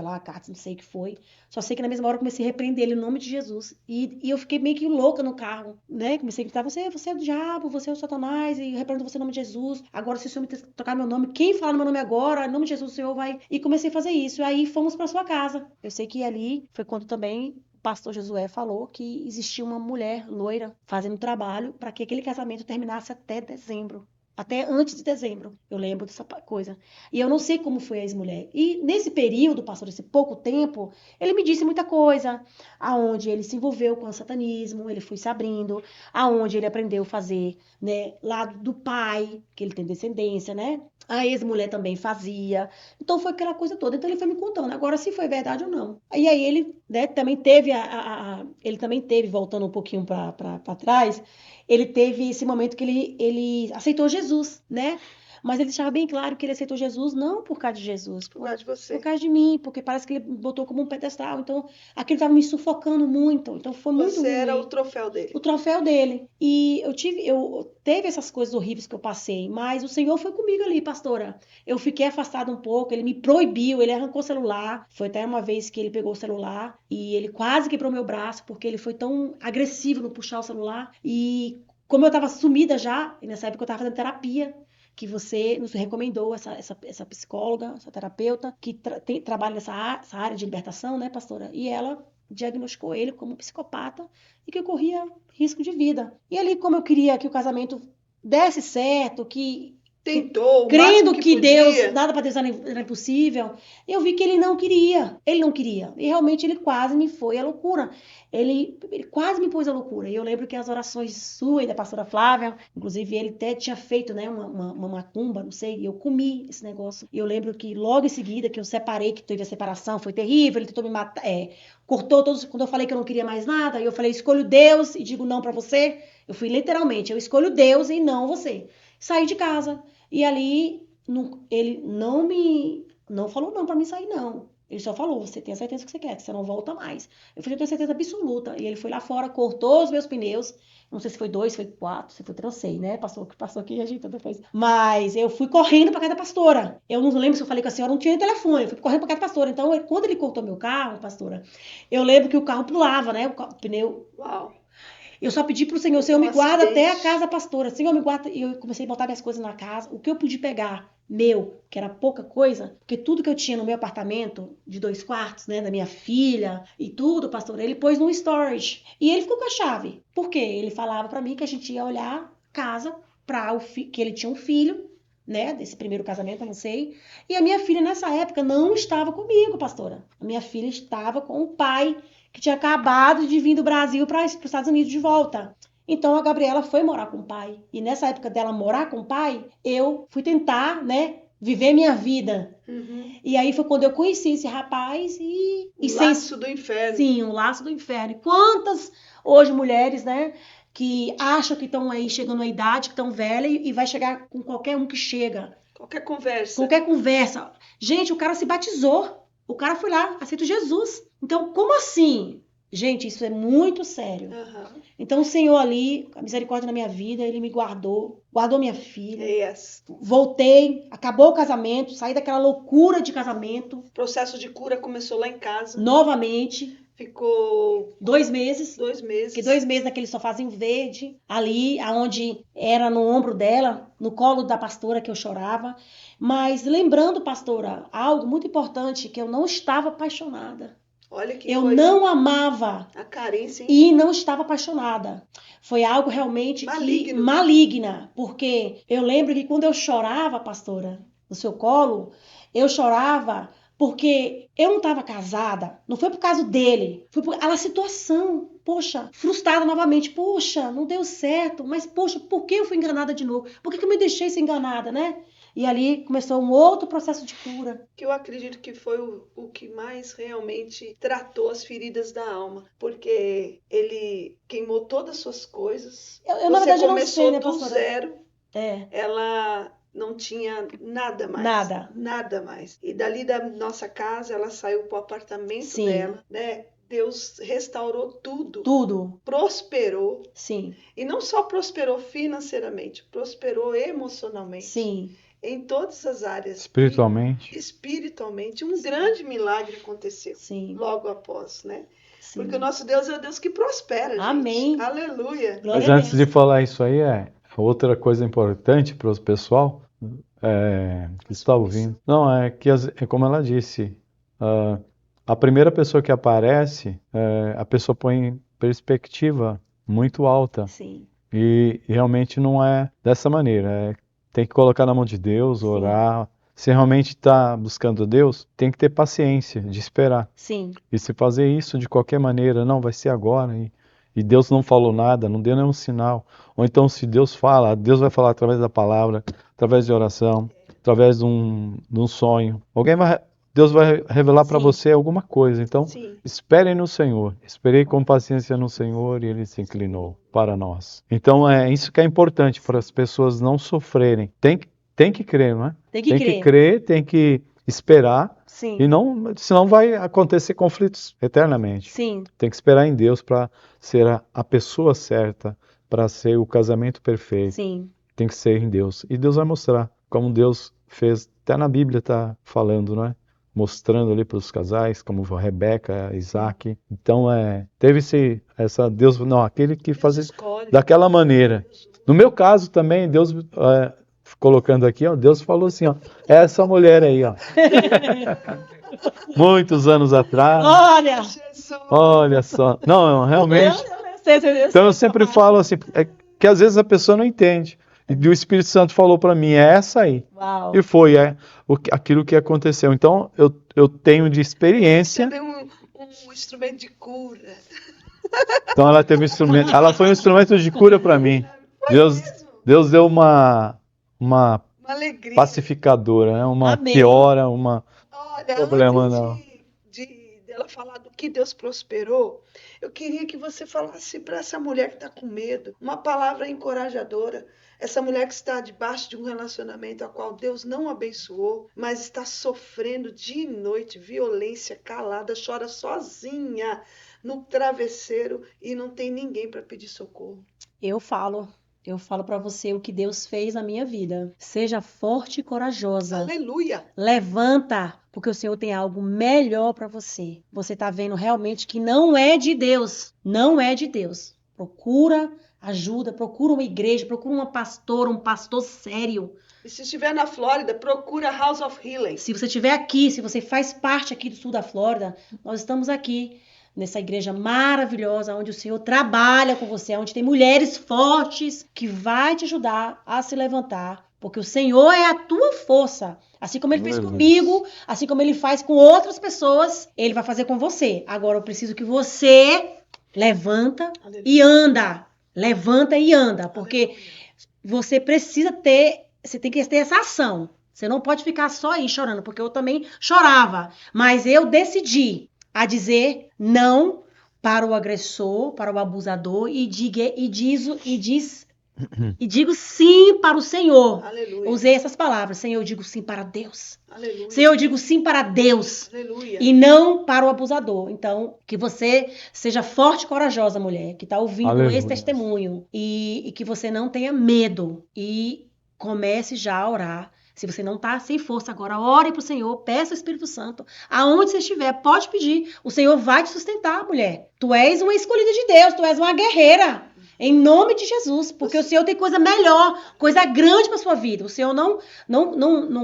lá, cartas, não sei o que foi. Só sei que na mesma hora eu comecei a repreender ele em nome de Jesus. E eu fiquei meio que louca no carro, né? Comecei a gritar, você é do diabo, você é o Satanás, e eu repreendo você em nome de Jesus. Agora, se o Senhor me trocar meu nome, quem falar no meu nome agora, em nome de Jesus, o Senhor vai... E comecei a fazer isso. Aí fomos pra sua casa. Eu sei que ali foi quando também o pastor Josué falou que existia uma mulher loira fazendo trabalho para que aquele casamento terminasse até dezembro. Até antes de dezembro, eu lembro dessa coisa. E eu não sei como foi a ex-mulher. E nesse período, pastor, esse pouco tempo, ele me disse muita coisa. Aonde ele se envolveu com o satanismo, ele foi se abrindo. Aonde ele aprendeu a fazer, né, lado do pai, que ele tem descendência, né? A ex-mulher também fazia. Então foi aquela coisa toda. Então ele foi me contando. Agora, se foi verdade ou não. E aí ele, né, também teve ele também teve, voltando um pouquinho para trás, ele teve esse momento que ele aceitou Jesus, né? Mas ele deixava bem claro que ele aceitou Jesus não por causa de Jesus, Por causa de você. por causa de mim, porque parece que ele botou como um pedestal. Então, aquilo estava me sufocando muito. Então, foi muito Você era ruim. o troféu dele. O troféu dele. E eu teve essas coisas horríveis que eu passei, mas o Senhor foi comigo ali, pastora. Eu fiquei afastada um pouco, ele me proibiu, ele arrancou o celular. Foi até uma vez que ele pegou o celular e ele quase quebrou meu braço, porque ele foi tão agressivo no puxar o celular. E como eu estava sumida já, e nessa época eu estava fazendo terapia, que você nos recomendou, essa psicóloga, essa terapeuta, que trabalha nessa área de libertação, né, pastora? E ela diagnosticou ele como psicopata e que corria risco de vida. E ali, como eu queria que o casamento desse certo, que tentou, crendo que podia. Deus, nada para Deus era impossível, eu vi que ele não queria. E realmente ele quase me foi à loucura. Ele quase me pôs à loucura. E eu lembro que as orações suas e da pastora Flávia, inclusive ele até tinha feito, né, uma macumba, não sei, e eu comi esse negócio. E eu lembro que logo em seguida que eu separei, que teve a separação, foi terrível, ele tentou me matar, cortou todos, quando eu falei que eu não queria mais nada, eu falei, escolho Deus e digo não para você. Eu fui literalmente, eu escolho Deus e não você. Saí de casa. E ali, ele não falou não pra mim sair, não. Ele só falou, você tem a certeza que você quer, que você não volta mais. Eu falei, eu tenho certeza absoluta. E ele foi lá fora, cortou os meus pneus. Não sei se foi 2, foi 4, se foi 3, não sei, né? Passou aqui, a gente depois. Mas eu fui correndo pra casa da pastora. Eu não lembro se eu falei com a senhora, não tinha telefone. Eu fui correndo pra casa da pastora. Então, quando ele cortou meu carro, pastora, eu lembro que o carro pulava, né? O pneu... Uau! Eu só pedi pro Senhor, Senhor, me guarda até a casa pastora. Senhor, me guarda. E eu comecei a botar minhas coisas na casa. O que eu pude pegar, que era pouca coisa, porque tudo que eu tinha no meu apartamento, de 2 quartos, né, da minha filha e tudo, pastor, ele pôs no storage. E ele ficou com a chave. Por quê? Ele falava pra mim que a gente ia olhar casa que ele tinha um filho, né, desse primeiro casamento, eu não sei. E a minha filha, nessa época, não estava comigo, pastora. A minha filha estava com o pai, que tinha acabado de vir do Brasil para os Estados Unidos de volta. Então a Gabriela foi morar com o pai. E nessa época dela morar com o pai, eu fui tentar, né, viver minha vida. Uhum. E aí foi quando eu conheci esse rapaz o laço do inferno. Sim, o laço do inferno. E quantas hoje mulheres, né, que acham que estão aí chegando à idade, que estão velhas e vai chegar com qualquer um que chega. Qualquer conversa. Qualquer conversa. Gente, o cara se batizou. O cara foi lá, aceitou Jesus. Então, como assim? Gente, isso é muito sério. Uhum. Então, o Senhor ali, a misericórdia na minha vida, Ele me guardou minha filha. Yes. Voltei, acabou o casamento, saí daquela loucura de casamento. O processo de cura começou lá em casa. Novamente. Ficou 2 meses. 2 meses. Fiquei 2 meses naquele sofazinho verde, ali, aonde era no ombro dela, no colo da pastora que eu chorava. Mas lembrando, pastora, algo muito importante, que eu não estava apaixonada. Olha que eu coisa. não amava. A carência, hein? E não estava apaixonada. Foi algo realmente maligna. Porque eu lembro que quando eu chorava, pastora, no seu colo, eu chorava porque eu não estava casada. Não foi por causa dele. Foi por aquela situação. Poxa, frustrada novamente. Poxa, não deu certo. Mas, poxa, por que eu fui enganada de novo? Por que eu me deixei ser enganada, né? E ali começou um outro processo de cura. Que eu acredito que foi o que mais realmente tratou as feridas da alma. Porque ele queimou todas as suas coisas. Eu na verdade, não sei, né, do pastora? zero. É. Ela não tinha nada mais. Nada mais. E dali da nossa casa, ela saiu pro apartamento dela, né? Deus restaurou tudo, Tudo. prosperou. Sim, E não só prosperou financeiramente, prosperou emocionalmente, sim, em todas as áreas. Espiritualmente. E espiritualmente, um grande milagre aconteceu sim, logo após, né? sim. Porque o nosso Deus é o Deus que prospera, gente. Amém. Aleluia. Glória Mas a antes de Deus. falar isso aí, outra coisa importante para o pessoal que está ouvindo. Não, é que, é como ela disse, ah, a primeira pessoa que aparece, a pessoa põe em perspectiva muito alta. Sim, E realmente não é dessa maneira. Tem que colocar na mão de Deus, sim, orar. Se realmente está buscando Deus, tem que ter paciência de esperar. sim, E se fazer isso de qualquer maneira, não, vai ser agora. E Deus não falou nada, não deu nenhum sinal. Ou então, se Deus fala, Deus vai falar através da palavra, através de oração, através de um sonho. Deus vai revelar para sim, você alguma coisa. Então, Sim. espere no Senhor. Esperei com paciência no Senhor e Ele se inclinou para nós. Então, é isso que é importante para as pessoas não sofrerem. Tem que crer, não é? Tem que Tem que crer. crer, tem que esperar. Sim, E não, senão vai acontecer conflitos eternamente. sim, Tem que esperar em Deus para ser a pessoa certa, para ser o casamento perfeito. sim, Tem que ser em Deus. E Deus vai mostrar, como Deus fez, até na Bíblia está falando, não é? Mostrando ali para os casais, como Rebeca, Isaac. Então, essa Deus, não, aquele que Deus faz escolhe. daquela maneira. No meu caso também, Deus, colocando aqui, ó, Deus falou assim, ó, essa mulher aí, ó. Muitos anos atrás. Olha! Jesus. Olha só. Não, realmente. Então eu sempre falo assim, que às vezes a pessoa não entende. E o Espírito Santo falou para mim, é essa aí. Uau! E foi aquilo que aconteceu. Então eu tenho de experiência. Você tem um instrumento de cura. Então ela teve um instrumento, ela foi um instrumento de cura para mim. Deus deu uma alegria. pacificadora, né? Uma Amém. piora, uma Olha, problema antes não. dela falar do que Deus prosperou, eu queria que você falasse para essa mulher que está com medo, uma palavra encorajadora. Essa mulher que está debaixo de um relacionamento a qual Deus não abençoou, mas está sofrendo dia e noite, violência, calada, chora sozinha no travesseiro e não tem ninguém para pedir socorro. Eu falo para você o que Deus fez na minha vida. Seja forte e corajosa. Aleluia! Levanta, porque o Senhor tem algo melhor para você. Você está vendo realmente que não é de Deus. Não é de Deus. Procura ajuda, procura uma igreja, procura uma pastora, um pastor sério. E se estiver na Flórida, procura House of Healing. Se você estiver aqui, se você faz parte aqui do sul da Flórida, nós estamos aqui nessa igreja maravilhosa, onde o Senhor trabalha com você, onde tem mulheres fortes que vai te ajudar a se levantar, porque o Senhor é a tua força. Assim como Ele fez comigo, assim como Ele faz com outras pessoas, Ele vai fazer com você. Agora eu preciso que você levanta e anda. Levanta e anda, porque você tem que ter essa ação. Você não pode ficar só aí chorando, porque eu também chorava. Mas eu decidi a dizer não para o agressor, para o abusador e digo sim para o Senhor. Aleluia. Usei essas palavras. Senhor, eu digo sim para Deus. Aleluia. Senhor, eu digo sim para Deus. Aleluia. E não para o abusador. Então, que você seja forte e corajosa, mulher, que está ouvindo Aleluia. esse testemunho. E que você não tenha medo. E comece já a orar. Se você não está sem força agora, ore para o Senhor, peça o Espírito Santo. Aonde você estiver, pode pedir. O Senhor vai te sustentar, mulher. Tu és uma escolhida de Deus, tu és uma guerreira. Em nome de Jesus, porque o Senhor tem coisa melhor, coisa grande para sua vida. O Senhor não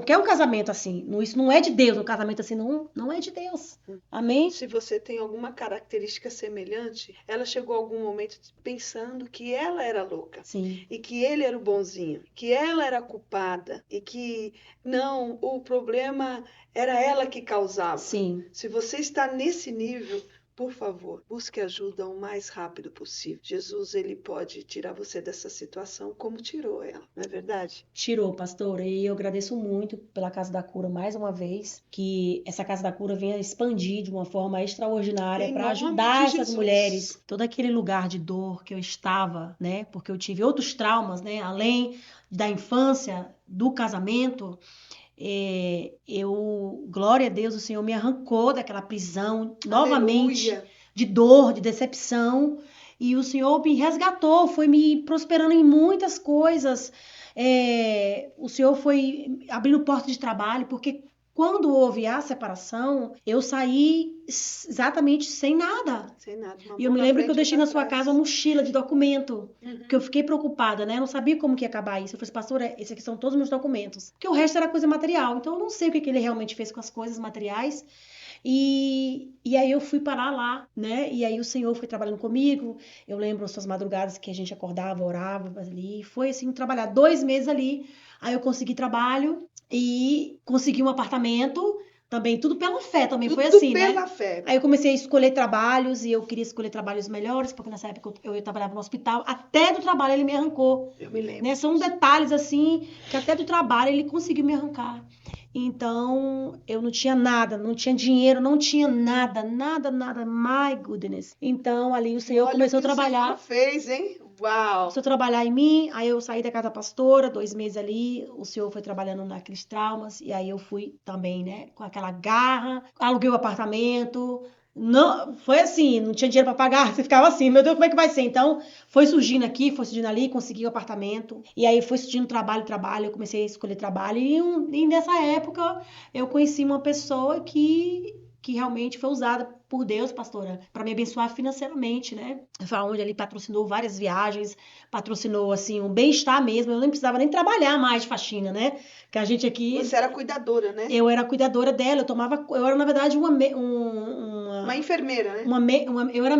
quer um casamento assim. Isso não é de Deus, um casamento assim não é de Deus. Amém? Se você tem alguma característica semelhante, ela chegou a algum momento pensando que ela era louca. Sim. E que ele era o bonzinho, que ela era a culpada e que não, o problema era ela que causava. Sim. Se você está nesse nível, por favor, busque ajuda o mais rápido possível. Jesus, ele pode tirar você dessa situação como tirou ela, não é verdade? Tirou, pastora, e eu agradeço muito pela Casa da Cura mais uma vez, que essa Casa da Cura venha expandir de uma forma extraordinária para ajudar essas mulheres. Todo aquele lugar de dor que eu estava, né, porque eu tive outros traumas, né, além da infância, do casamento, glória a Deus, o Senhor me arrancou daquela prisão novamente. Aleluia. de dor, de decepção. E o Senhor me resgatou, foi me prosperando em muitas coisas. O Senhor foi abrindo portas de trabalho, porque quando houve a separação, eu saí exatamente sem nada. Sem nada. E eu me lembro que eu deixei na sua casa uma mochila de documento, que eu fiquei preocupada, né? Eu não sabia como que ia acabar isso. Eu falei assim, pastor, esses aqui são todos os meus documentos. Porque o resto era coisa material. Então eu não sei o que ele realmente fez com as coisas materiais. E aí eu fui parar lá, né? E aí o Senhor foi trabalhando comigo. Eu lembro as suas madrugadas que a gente acordava, orava ali. Foi assim, trabalhar 2 meses ali. Aí eu consegui trabalho e consegui um apartamento. Também tudo pela fé, também foi assim, né? Tudo pela fé. Aí eu comecei a escolher trabalhos e eu queria escolher trabalhos melhores, porque nessa época eu trabalhava no hospital. Até do trabalho ele me arrancou. Eu me lembro. Né? São detalhes assim, que até do trabalho ele conseguiu me arrancar. Então, eu não tinha nada, não tinha dinheiro, não tinha nada. My goodness. Então, ali o Senhor começou a trabalhar. O Senhor fez, hein? Uau! Começou a trabalhar em mim, aí eu saí da casa da pastora, 2 meses ali, o Senhor foi trabalhando naqueles traumas, e aí eu fui também, né, com aquela garra, aluguei o apartamento. Não, foi assim, não tinha dinheiro para pagar, você ficava assim, meu Deus, como é que vai ser? Então, foi surgindo aqui, foi surgindo ali, consegui o apartamento, e aí foi surgindo trabalho, eu comecei a escolher trabalho, e nessa época eu conheci uma pessoa que realmente foi usada por Deus, pastora, para me abençoar financeiramente, né? Foi onde ele patrocinou várias viagens, patrocinou, assim, um bem-estar mesmo, eu não precisava nem trabalhar mais de faxina, né? Que a gente aqui... Você era cuidadora, né? Eu era cuidadora dela, eu era, na verdade, uma enfermeira, né? Eu era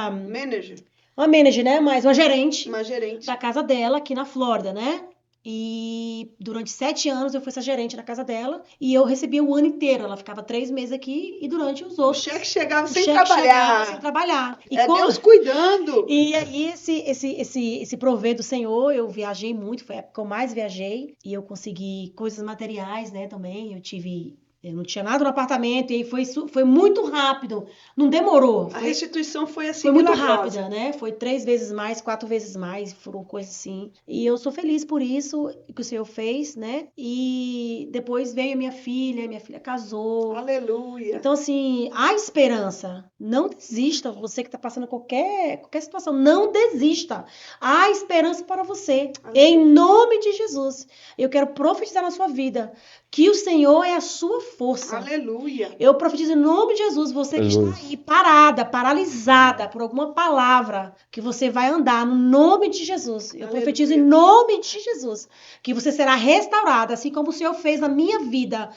manager. Uma manager, né? Mas uma gerente. Uma gerente. Da casa dela, aqui na Flórida, né? E durante 7 anos eu fui essa gerente na casa dela e eu recebia o ano inteiro. Ela ficava 3 meses aqui e durante os outros. O cheque chegava sem trabalhar. E Deus cuidando. E aí esse prover do Senhor, eu viajei muito, foi a época que eu mais viajei e eu consegui coisas materiais, né, também. Eu não tinha nada no apartamento e aí foi muito rápido, não demorou. A restituição foi assim, foi muito milagrosa. rápida, né? Foi 3 vezes mais, 4 vezes mais, foram coisas assim. E eu sou feliz por isso que o Senhor fez, né? E depois veio minha filha casou. Aleluia. Então, assim, há esperança. Não desista, você que está passando qualquer situação, não desista. Há esperança para você. Aleluia. Em nome de Jesus. Eu quero profetizar na sua vida que o Senhor é a sua força. Aleluia. Eu profetizo em nome de Jesus, você que está aí parada, paralisada por alguma palavra, que você vai andar no nome de Jesus. Eu profetizo em nome de Jesus, que você será restaurada, assim como o Senhor fez na minha vida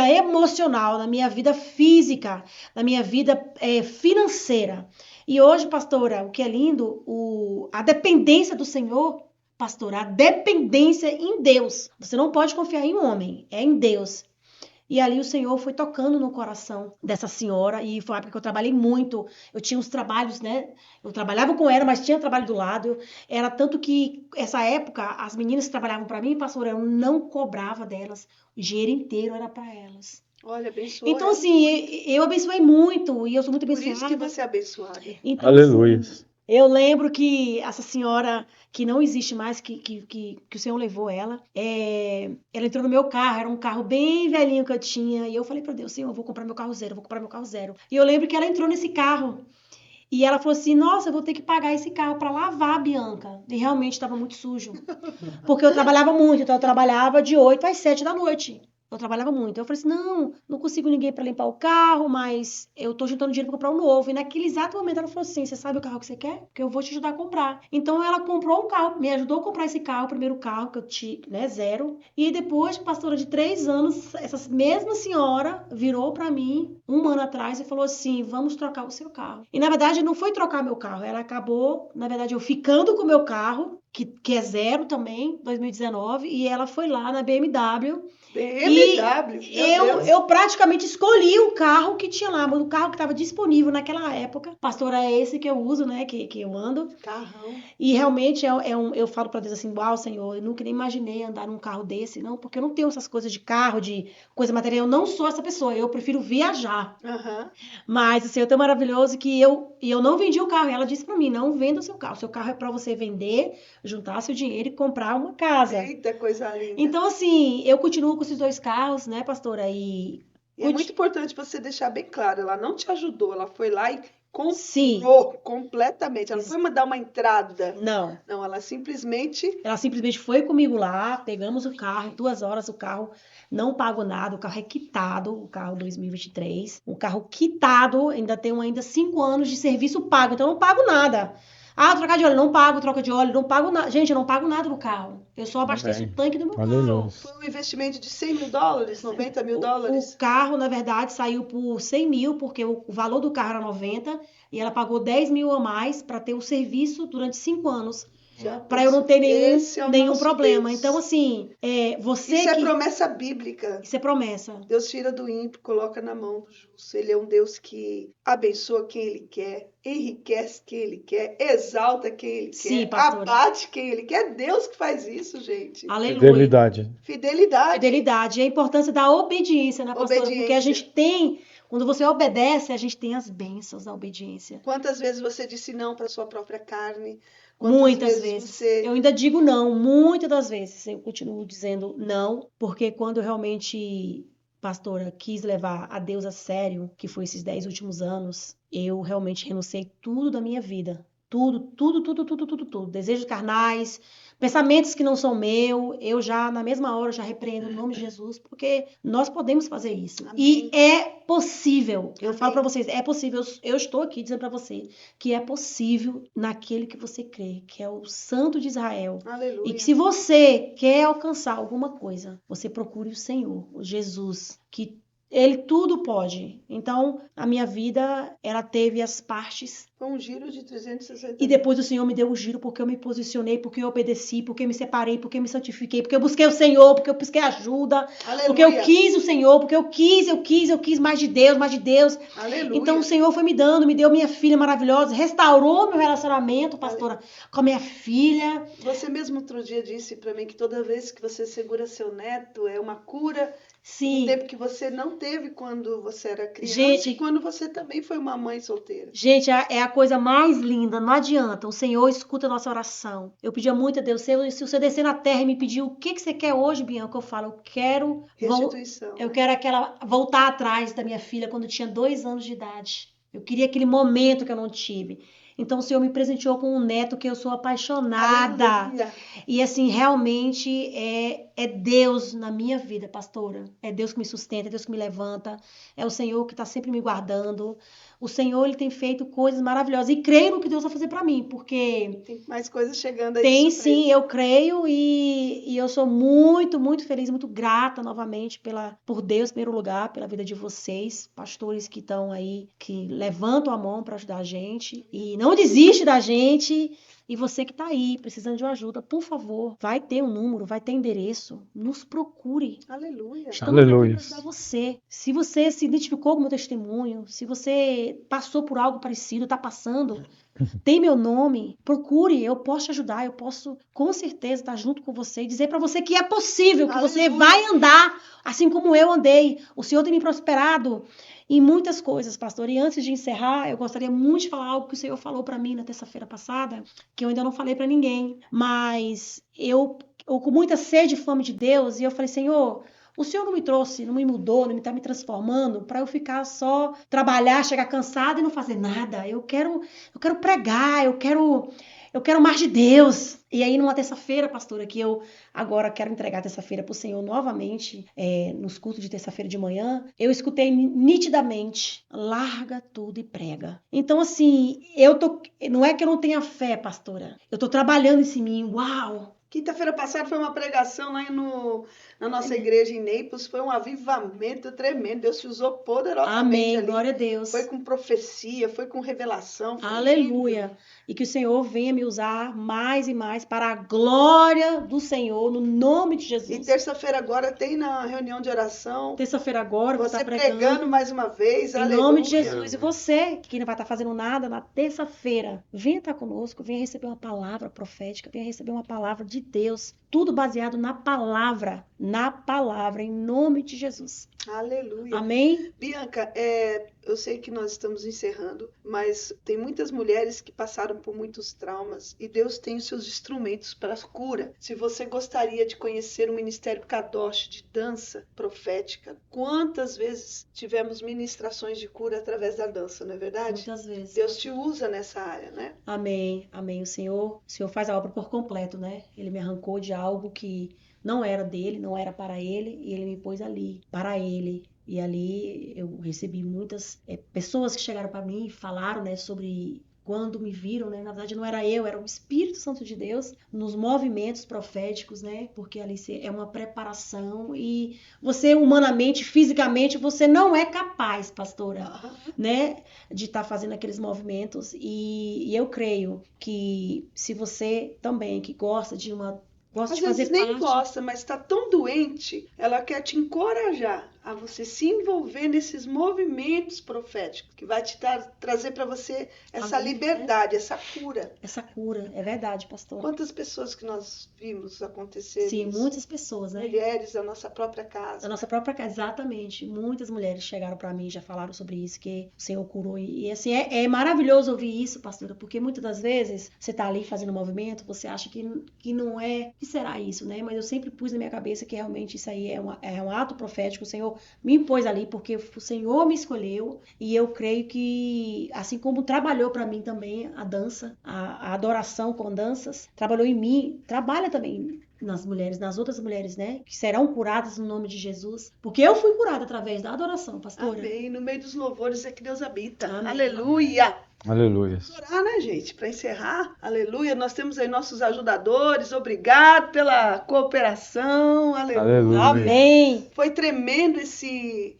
emocional, na minha vida física, na minha vida financeira. E hoje, pastora, o que é lindo, a dependência do Senhor, pastora, a dependência em Deus. Você não pode confiar em um homem, é em Deus. E ali o Senhor foi tocando no coração dessa senhora, e foi uma época que eu trabalhei muito, eu tinha uns trabalhos, né, eu trabalhava com ela, mas tinha trabalho do lado, era tanto que, essa época, as meninas que trabalhavam para mim, pastora, eu não cobrava delas, o dinheiro inteiro era para elas. Olha, abençoou. Então, assim, eu abençoei muito, e eu sou muito abençoada. Por isso que você é abençoada. Então, aleluia. Assim, eu lembro que essa senhora, que não existe mais, que o Senhor levou ela entrou no meu carro, era um carro bem velhinho que eu tinha, e eu falei para Deus, Senhor, eu vou comprar meu carro zero. E eu lembro que ela entrou nesse carro, e ela falou assim, nossa, eu vou ter que pagar esse carro para lavar, Bianca. E realmente estava muito sujo, porque eu trabalhava muito, então eu trabalhava de 8 às 7 da noite. Eu trabalhava muito. Eu falei assim, não consigo ninguém para limpar o carro, mas eu tô juntando dinheiro para comprar um novo. E naquele exato momento ela falou assim, você sabe o carro que você quer? Porque eu vou te ajudar a comprar. Então ela comprou um carro, me ajudou a comprar esse carro, o primeiro carro que eu tinha, né, zero. E depois, pastora de 3 anos, essa mesma senhora virou para mim 1 ano atrás e falou assim, vamos trocar o seu carro. E na verdade não foi trocar meu carro, ela acabou, na verdade, eu ficando com o meu carro, que é zero também, 2019, e ela foi lá na BMW. E eu praticamente escolhi o carro que tinha lá, mas o carro que estava disponível naquela época. Pastora, é esse que eu uso, né? Que eu ando. Carrão. E realmente eu falo para Deus assim, uau, Senhor, eu nunca nem imaginei andar num carro desse, não, porque eu não tenho essas coisas de carro, de coisa material, eu não sou essa pessoa, eu prefiro viajar. Uhum. Mas o Senhor é tão maravilhoso que eu não vendi o carro. E ela disse para mim, não venda o seu carro. Seu carro é para você vender, juntar seu dinheiro e comprar uma casa. Eita, coisa linda. Então, assim, eu continuo com esses 2 carros, né, pastora? E é muito importante você deixar bem claro, ela não te ajudou, ela foi lá e Sim. comprou completamente. Ela não foi dar uma entrada. Não. Não, ela simplesmente... Ela simplesmente foi comigo lá, pegamos o carro, em 2 horas o carro, não pago nada, o carro é quitado, o carro 2023, o carro quitado, ainda tenho 5 anos de serviço pago, então eu não pago nada. Ah, trocar de óleo, não pago, troca de óleo, não pago nada. Gente, eu não pago nada no carro. Eu só abasteço o tanque do meu carro. Foi um investimento de $100 mil, $90 mil. O carro, na verdade, saiu por 100 mil, porque o valor do carro era 90, e ela pagou 10 mil a mais para ter o serviço durante 5 anos. Para eu não ter nenhum problema. Deus. Então, assim, você Isso que... é promessa bíblica. Isso é promessa. Deus tira do ímpio, coloca na mão do justo. Ele é um Deus que abençoa quem Ele quer, enriquece quem Ele quer, exalta quem Ele Sim, quer, pastora. abate quem Ele quer. É Deus que faz isso, gente. Aleluia. Fidelidade. Fidelidade. E a importância da obediência, né, pastora? Porque a gente tem... Quando você obedece, a gente tem as bênçãos da obediência. Quantas vezes você disse não para sua própria carne? Muitas vezes. Eu ainda digo não, muitas das vezes. Eu continuo dizendo não, porque quando eu realmente, pastora, quis levar a Deus a sério, que foi esses 10 últimos anos, eu realmente renunciei tudo da minha vida. Tudo. Desejos carnais, pensamentos que não são meu, eu já, na mesma hora, já repreendo no nome de Jesus, porque nós podemos fazer isso. Amém. E é possível. Eu Amém. falo para vocês, é possível. Eu estou aqui dizendo para você que é possível naquele que você crê, que é o Santo de Israel. Aleluia. E que se você quer alcançar alguma coisa, você procure o Senhor, o Jesus, que Ele tudo pode. Então, a minha vida, ela teve as partes. Foi um giro de 360. E depois o Senhor me deu um giro porque eu me posicionei, porque eu obedeci, porque eu me separei, porque eu me santifiquei, porque eu busquei o Senhor, porque eu busquei ajuda. Aleluia. Porque eu quis o Senhor, porque eu quis mais de Deus, mais de Deus. Aleluia. Então o Senhor foi me dando, me deu minha filha maravilhosa, restaurou meu relacionamento, pastora, com a minha filha. Você mesmo outro dia disse para mim que toda vez que você segura seu neto é uma cura. Sim. Um tempo que você não teve quando você era criança, gente, e quando você também foi uma mãe solteira. Gente, é a coisa mais linda, não adianta. O Senhor escuta a nossa oração. Eu pedia muito a Deus, se você descer na terra e me pedir o que você quer hoje, Bianca, eu falo, eu quero restituição. Eu quero voltar atrás da minha filha quando tinha 2 anos de idade. Eu queria aquele momento que eu não tive. Então o Senhor me presenteou com um neto que eu sou apaixonada. Aleluia. E assim, realmente é Deus na minha vida, pastora. É Deus que me sustenta, é Deus que me levanta. É o Senhor que está sempre me guardando. O Senhor, Ele tem feito coisas maravilhosas. E creio no que Deus vai fazer para mim, porque... Tem mais coisas chegando aí. Tem sim, eu creio e eu sou muito, muito feliz, muito grata novamente por Deus, em primeiro lugar, pela vida de vocês, pastores que estão aí, que levantam a mão para ajudar a gente e não desiste da gente. E você que está aí, precisando de uma ajuda, por favor, vai ter um número, vai ter endereço, nos procure. Aleluia. Estamos aqui para ajudar você. Se você se identificou com o meu testemunho, se você passou por algo parecido, está passando, tem meu nome, procure, eu posso te ajudar, eu posso com certeza estar junto com você e dizer para você que é possível, que você vai andar assim como eu andei. O Senhor tem me prosperado em muitas coisas, pastor. E antes de encerrar, eu gostaria muito de falar algo que o Senhor falou para mim na terça-feira passada, que eu ainda não falei para ninguém, mas eu com muita sede e fome de Deus, e eu falei, Senhor, o Senhor não me trouxe, não me mudou, não está me transformando para eu ficar só, trabalhar, chegar cansada e não fazer nada. Eu quero pregar, eu quero mais de Deus. E aí, numa terça-feira, pastora, que eu agora quero entregar a terça-feira para o Senhor novamente, nos cultos de terça-feira de manhã, eu escutei nitidamente, larga tudo e prega. Então, assim, não é que eu não tenha fé, pastora. Eu estou trabalhando em mim, uau! Quinta-feira passada foi uma pregação lá na nossa igreja em Naples, foi um avivamento tremendo, Deus te usou poderosamente. Amém, ali. Glória a Deus. Foi com profecia, foi com revelação. Foi Aleluia. lindo. E que o Senhor venha me usar mais e mais para a glória do Senhor, no nome de Jesus. E terça-feira agora tem na reunião de oração. Terça-feira agora, vou estar pregando mais uma vez, em aleluia. nome de Jesus. E você, que não vai estar fazendo nada, na terça-feira, venha estar conosco, venha receber uma palavra profética, venha receber uma palavra de Deus. Tudo baseado na palavra, em nome de Jesus. Aleluia. Amém? Bianca, eu sei que nós estamos encerrando, mas tem muitas mulheres que passaram por muitos traumas e Deus tem os seus instrumentos para a cura. Se você gostaria de conhecer o Ministério Kadosh de dança profética, quantas vezes tivemos ministrações de cura através da dança, não é verdade? Muitas vezes. Deus te usa nessa área, né? Amém, amém. O Senhor faz a obra por completo, né? Ele me arrancou de algo que não era dele, não era para ele, e ele me pôs ali, para ele. E ali eu recebi muitas pessoas que chegaram para mim e falaram, né, sobre quando me viram, né? Na verdade não era eu, era o Espírito Santo de Deus nos movimentos proféticos, né? Porque ali é uma preparação e você humanamente, fisicamente, você não é capaz, pastora, né? De estar fazendo aqueles movimentos e eu creio que se você também que gosta de Às vezes nem gosta, mas está tão doente, ela quer te encorajar a você se envolver nesses movimentos proféticos, que vai te trazer para você essa liberdade, essa cura. Essa cura, é verdade, pastor. Quantas pessoas que nós vimos acontecer Sim, isso? muitas pessoas, né? Mulheres da nossa própria casa. Da nossa própria casa, exatamente. Muitas mulheres chegaram para mim e já falaram sobre isso, que o Senhor curou. E assim, é maravilhoso ouvir isso, pastora, porque muitas das vezes você tá ali fazendo movimento, você acha que não é, que será isso, né? Mas eu sempre pus na minha cabeça que realmente isso aí é um ato profético, o Senhor me pôs ali porque o Senhor me escolheu e eu creio que, assim como trabalhou para mim também a dança, a adoração com danças, trabalhou em mim, trabalha também nas mulheres, nas outras mulheres, né? Que serão curadas no nome de Jesus. Porque eu fui curada através da adoração, pastora. Amém. No meio dos louvores é que Deus habita. Amém. Aleluia. Aleluia. Vamos orar, né, gente? Para encerrar. Aleluia. Nós temos aí nossos ajudadores. Obrigado pela cooperação. Aleluia. Amém. Foi tremendo esse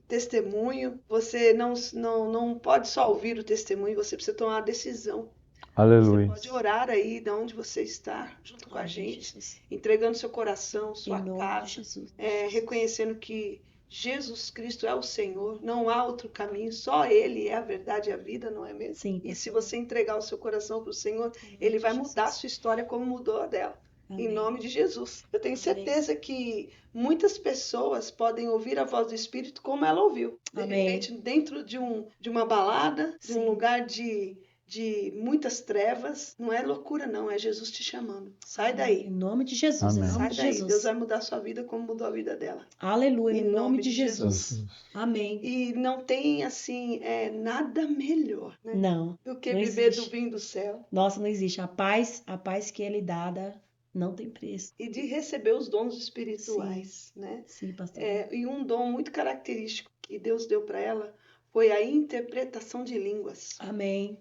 testemunho. Você não pode só ouvir o testemunho, você precisa tomar uma decisão. Aleluia. Você pode orar aí de onde você está, junto com a gente, entregando seu coração, sua casa, reconhecendo que Jesus Cristo é o Senhor, não há outro caminho, só Ele é a verdade e a vida, não é mesmo? Sim. E se você entregar o seu coração para o Senhor, Ele vai mudar a sua história como mudou a dela. Amém. Em nome de Jesus. Eu tenho certeza que muitas pessoas podem ouvir a voz do Espírito como ela ouviu. De repente, dentro de uma balada, de um lugar de muitas trevas, não é loucura não, é Jesus te chamando. Sai daí. Em nome de Jesus. Amém. Sai daí. Deus vai mudar a sua vida como mudou a vida dela. Aleluia. Em nome de Jesus. Amém. E não tem, assim, nada melhor, né? Não. Do que não viver existe. do vinho do céu. Nossa, não existe. A paz que é lhe dada não tem preço. E de receber os dons espirituais, né? Sim, pastor. E um dom muito característico que Deus deu para ela foi a interpretação de línguas. Amém.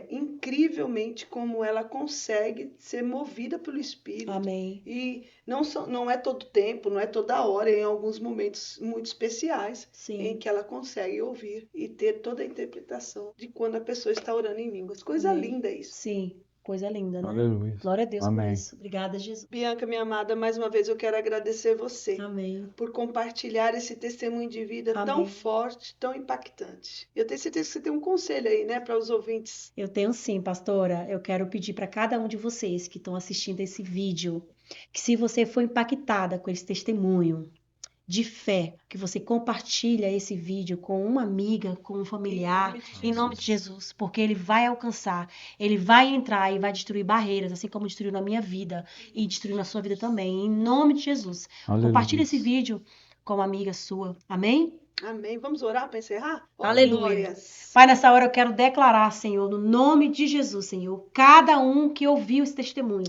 Incrivelmente como ela consegue ser movida pelo Espírito. Amém. E não é todo tempo, não é toda hora, em alguns momentos muito especiais, Sim. em que ela consegue ouvir e ter toda a interpretação de quando a pessoa está orando em línguas. Coisa linda isso. Sim. Coisa linda, né? Aleluia. Glória a Deus Amém. por isso. Obrigada, Jesus. Bianca, minha amada, mais uma vez eu quero agradecer você. Amém. Por compartilhar esse testemunho de vida tão forte, tão impactante. Eu tenho certeza que você tem um conselho aí, né, para os ouvintes. Eu tenho sim, pastora. Eu quero pedir para cada um de vocês que estão assistindo esse vídeo, que se você foi impactada com esse testemunho de fé, que você compartilha esse vídeo com uma amiga, com um familiar, em nome de Jesus, porque ele vai alcançar, ele vai entrar e vai destruir barreiras, assim como destruiu na minha vida e destruiu na sua vida também, em nome de Jesus. Aleluia. Compartilhe esse vídeo com uma amiga sua, amém? Amém. Vamos orar para encerrar? Aleluia. Pai, nessa hora eu quero declarar, Senhor, no nome de Jesus, Senhor, cada um que ouviu esse testemunho,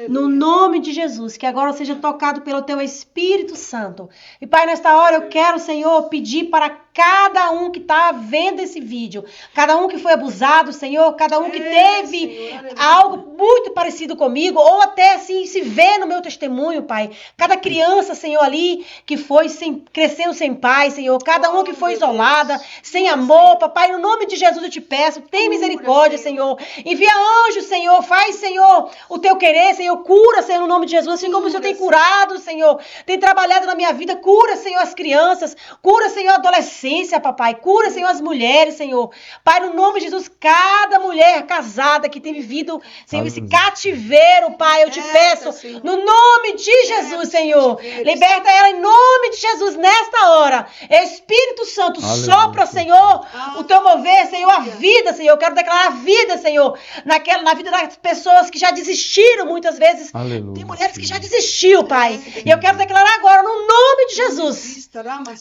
no nome de Jesus, que agora seja tocado pelo Teu Espírito Santo. E, Pai, nesta hora eu quero, Senhor, pedir para cada um que está vendo esse vídeo, cada um que foi abusado, Senhor, cada um que teve Senhor, algo muito parecido comigo, ou até assim se vê no meu testemunho, Pai. Cada criança, Senhor, ali que foi crescendo sem pai, Senhor, cada uma que foi isolada, sem amor, papai, no nome de Jesus eu te peço, tem misericórdia, Senhor. Envia anjos, Senhor, faz, Senhor, o teu querer, Senhor, cura, Senhor, no nome de Jesus, assim como o Senhor tem curado, Senhor, tem trabalhado na minha vida, cura, Senhor, as crianças, cura, Senhor, a adolescência, papai, cura, Senhor, as mulheres, Senhor. Pai, no nome de Jesus, cada mulher casada que tem vivido, Senhor, esse cativeiro, Pai, eu te peço, no nome de Jesus, Senhor, liberta ela em nome de Jesus, nesta hora. Espírito Santo, Aleluia. sopra, Senhor, o teu mover, Senhor, a vida, Senhor. Eu quero declarar a vida, Senhor, na vida das pessoas que já desistiram muitas vezes. Aleluia. Tem mulheres que já desistiu, Pai. E eu quero declarar agora, no nome de Jesus,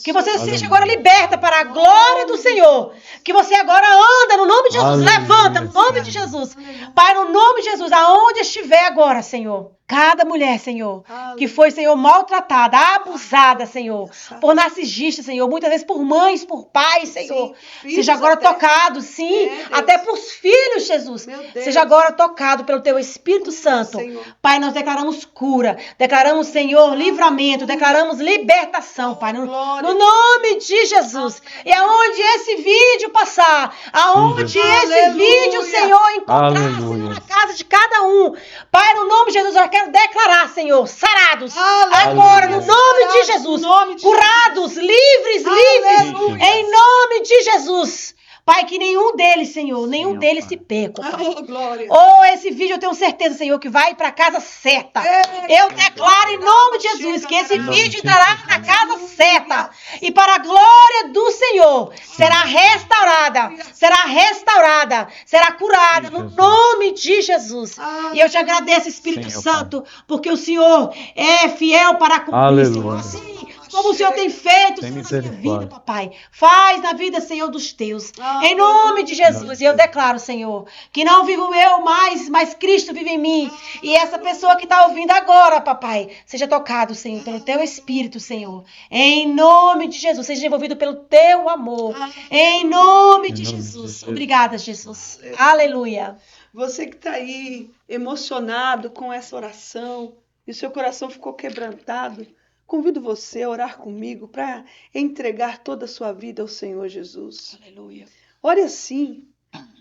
que você seja agora liberta para a glória do Senhor. Que você agora anda no nome de Jesus. Aleluia. Levanta no nome de Jesus. Pai, no nome de Jesus, aonde estiver agora, Senhor. Cada mulher, Senhor, que foi, Senhor, maltratada, abusada, Senhor, por narcisistas, Senhor, muitas vezes por mães, por pais, Senhor. Seja agora tocado, sim, até por filhos, Jesus. Seja agora tocado pelo Teu Espírito Santo. Pai, nós declaramos cura, declaramos, Senhor, livramento, declaramos libertação, Pai, no nome de Jesus. E aonde esse vídeo passar, aonde esse vídeo, Senhor, encontrar, Senhor, na casa de cada um. Pai, no nome de Jesus, eu quero declarar, Senhor, sarados, agora, no nome de Jesus, curados, livres, em nome de Jesus. Pai, que nenhum deles, Senhor, nenhum deles se perca. Oh, esse vídeo eu tenho certeza, Senhor, que vai para a casa certa. Eu declaro em nome de Jesus que esse vídeo entrará na casa certa. E para a glória do Senhor, será restaurada, será curada no nome de Jesus. E eu te agradeço, Espírito Santo, porque o Senhor é fiel para cumprir, Senhor. Assim, como o Senhor tem feito, Senhor, na minha vida, papai. Faz na vida, Senhor, dos teus. Em nome de Jesus. E eu declaro, Senhor, que não vivo eu mais, mas Cristo vive em mim. E essa pessoa que está ouvindo agora, papai, seja tocado, Senhor, pelo teu Espírito, Senhor. Em nome de Jesus. Seja envolvido pelo teu amor. Em nome de Jesus. Obrigada, Jesus. Aleluia. Você que está aí emocionado com essa oração e o seu coração ficou quebrantado, convido você a orar comigo para entregar toda a sua vida ao Senhor Jesus. Aleluia. Ore assim.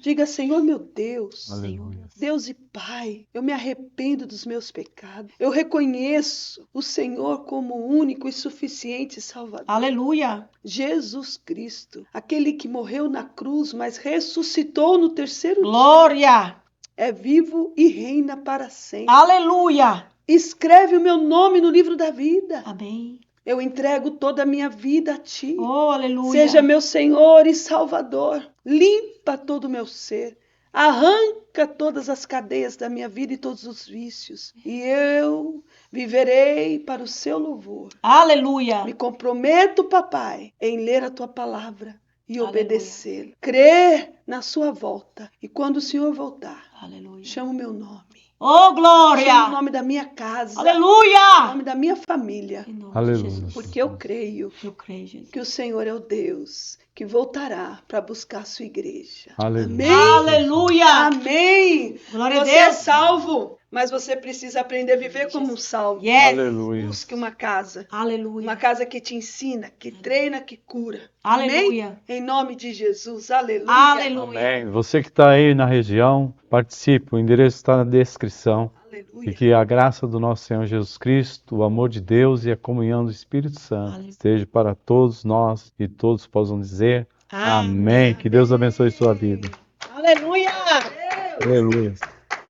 Diga, Senhor meu Deus, Aleluia. Deus e Pai, eu me arrependo dos meus pecados. Eu reconheço o Senhor como o único e suficiente Salvador. Aleluia. Jesus Cristo, aquele que morreu na cruz, mas ressuscitou no terceiro dia. Glória. É vivo e reina para sempre. Aleluia. Escreve o meu nome no livro da vida. Amém. Eu entrego toda a minha vida a Ti. Oh, aleluia. Seja meu Senhor e Salvador. Limpa todo o meu ser. Arranca todas as cadeias da minha vida e todos os vícios. E eu viverei para o seu louvor. Aleluia. Me comprometo, papai, em ler a Tua palavra e obedecer. Crer na sua volta. E quando o Senhor voltar, Aleluia. chama o meu nome. Oh, glória. Chama o nome da minha casa. Aleluia. O nome da minha família. Em nome Aleluia. de Jesus. Porque eu creio Eu creio, Jesus. que o Senhor é o Deus que voltará para buscar a sua igreja. Aleluia. Amém? Aleluia. Amém. Glória a Você é Deus. salvo, mas você precisa aprender a viver como um salvo. Yes. Aleluia. Busque uma casa. Aleluia. Uma casa que te ensina, que treina, que cura. Aleluia. Amém? Em nome de Jesus. Aleluia. Aleluia. Amém. Você que está aí na região, participe. O endereço está na descrição. Aleluia. E que a graça do nosso Senhor Jesus Cristo, o amor de Deus e a comunhão do Espírito Santo Aleluia. esteja para todos nós e todos possam dizer amém. Que Deus abençoe sua vida. Aleluia. Aleluia.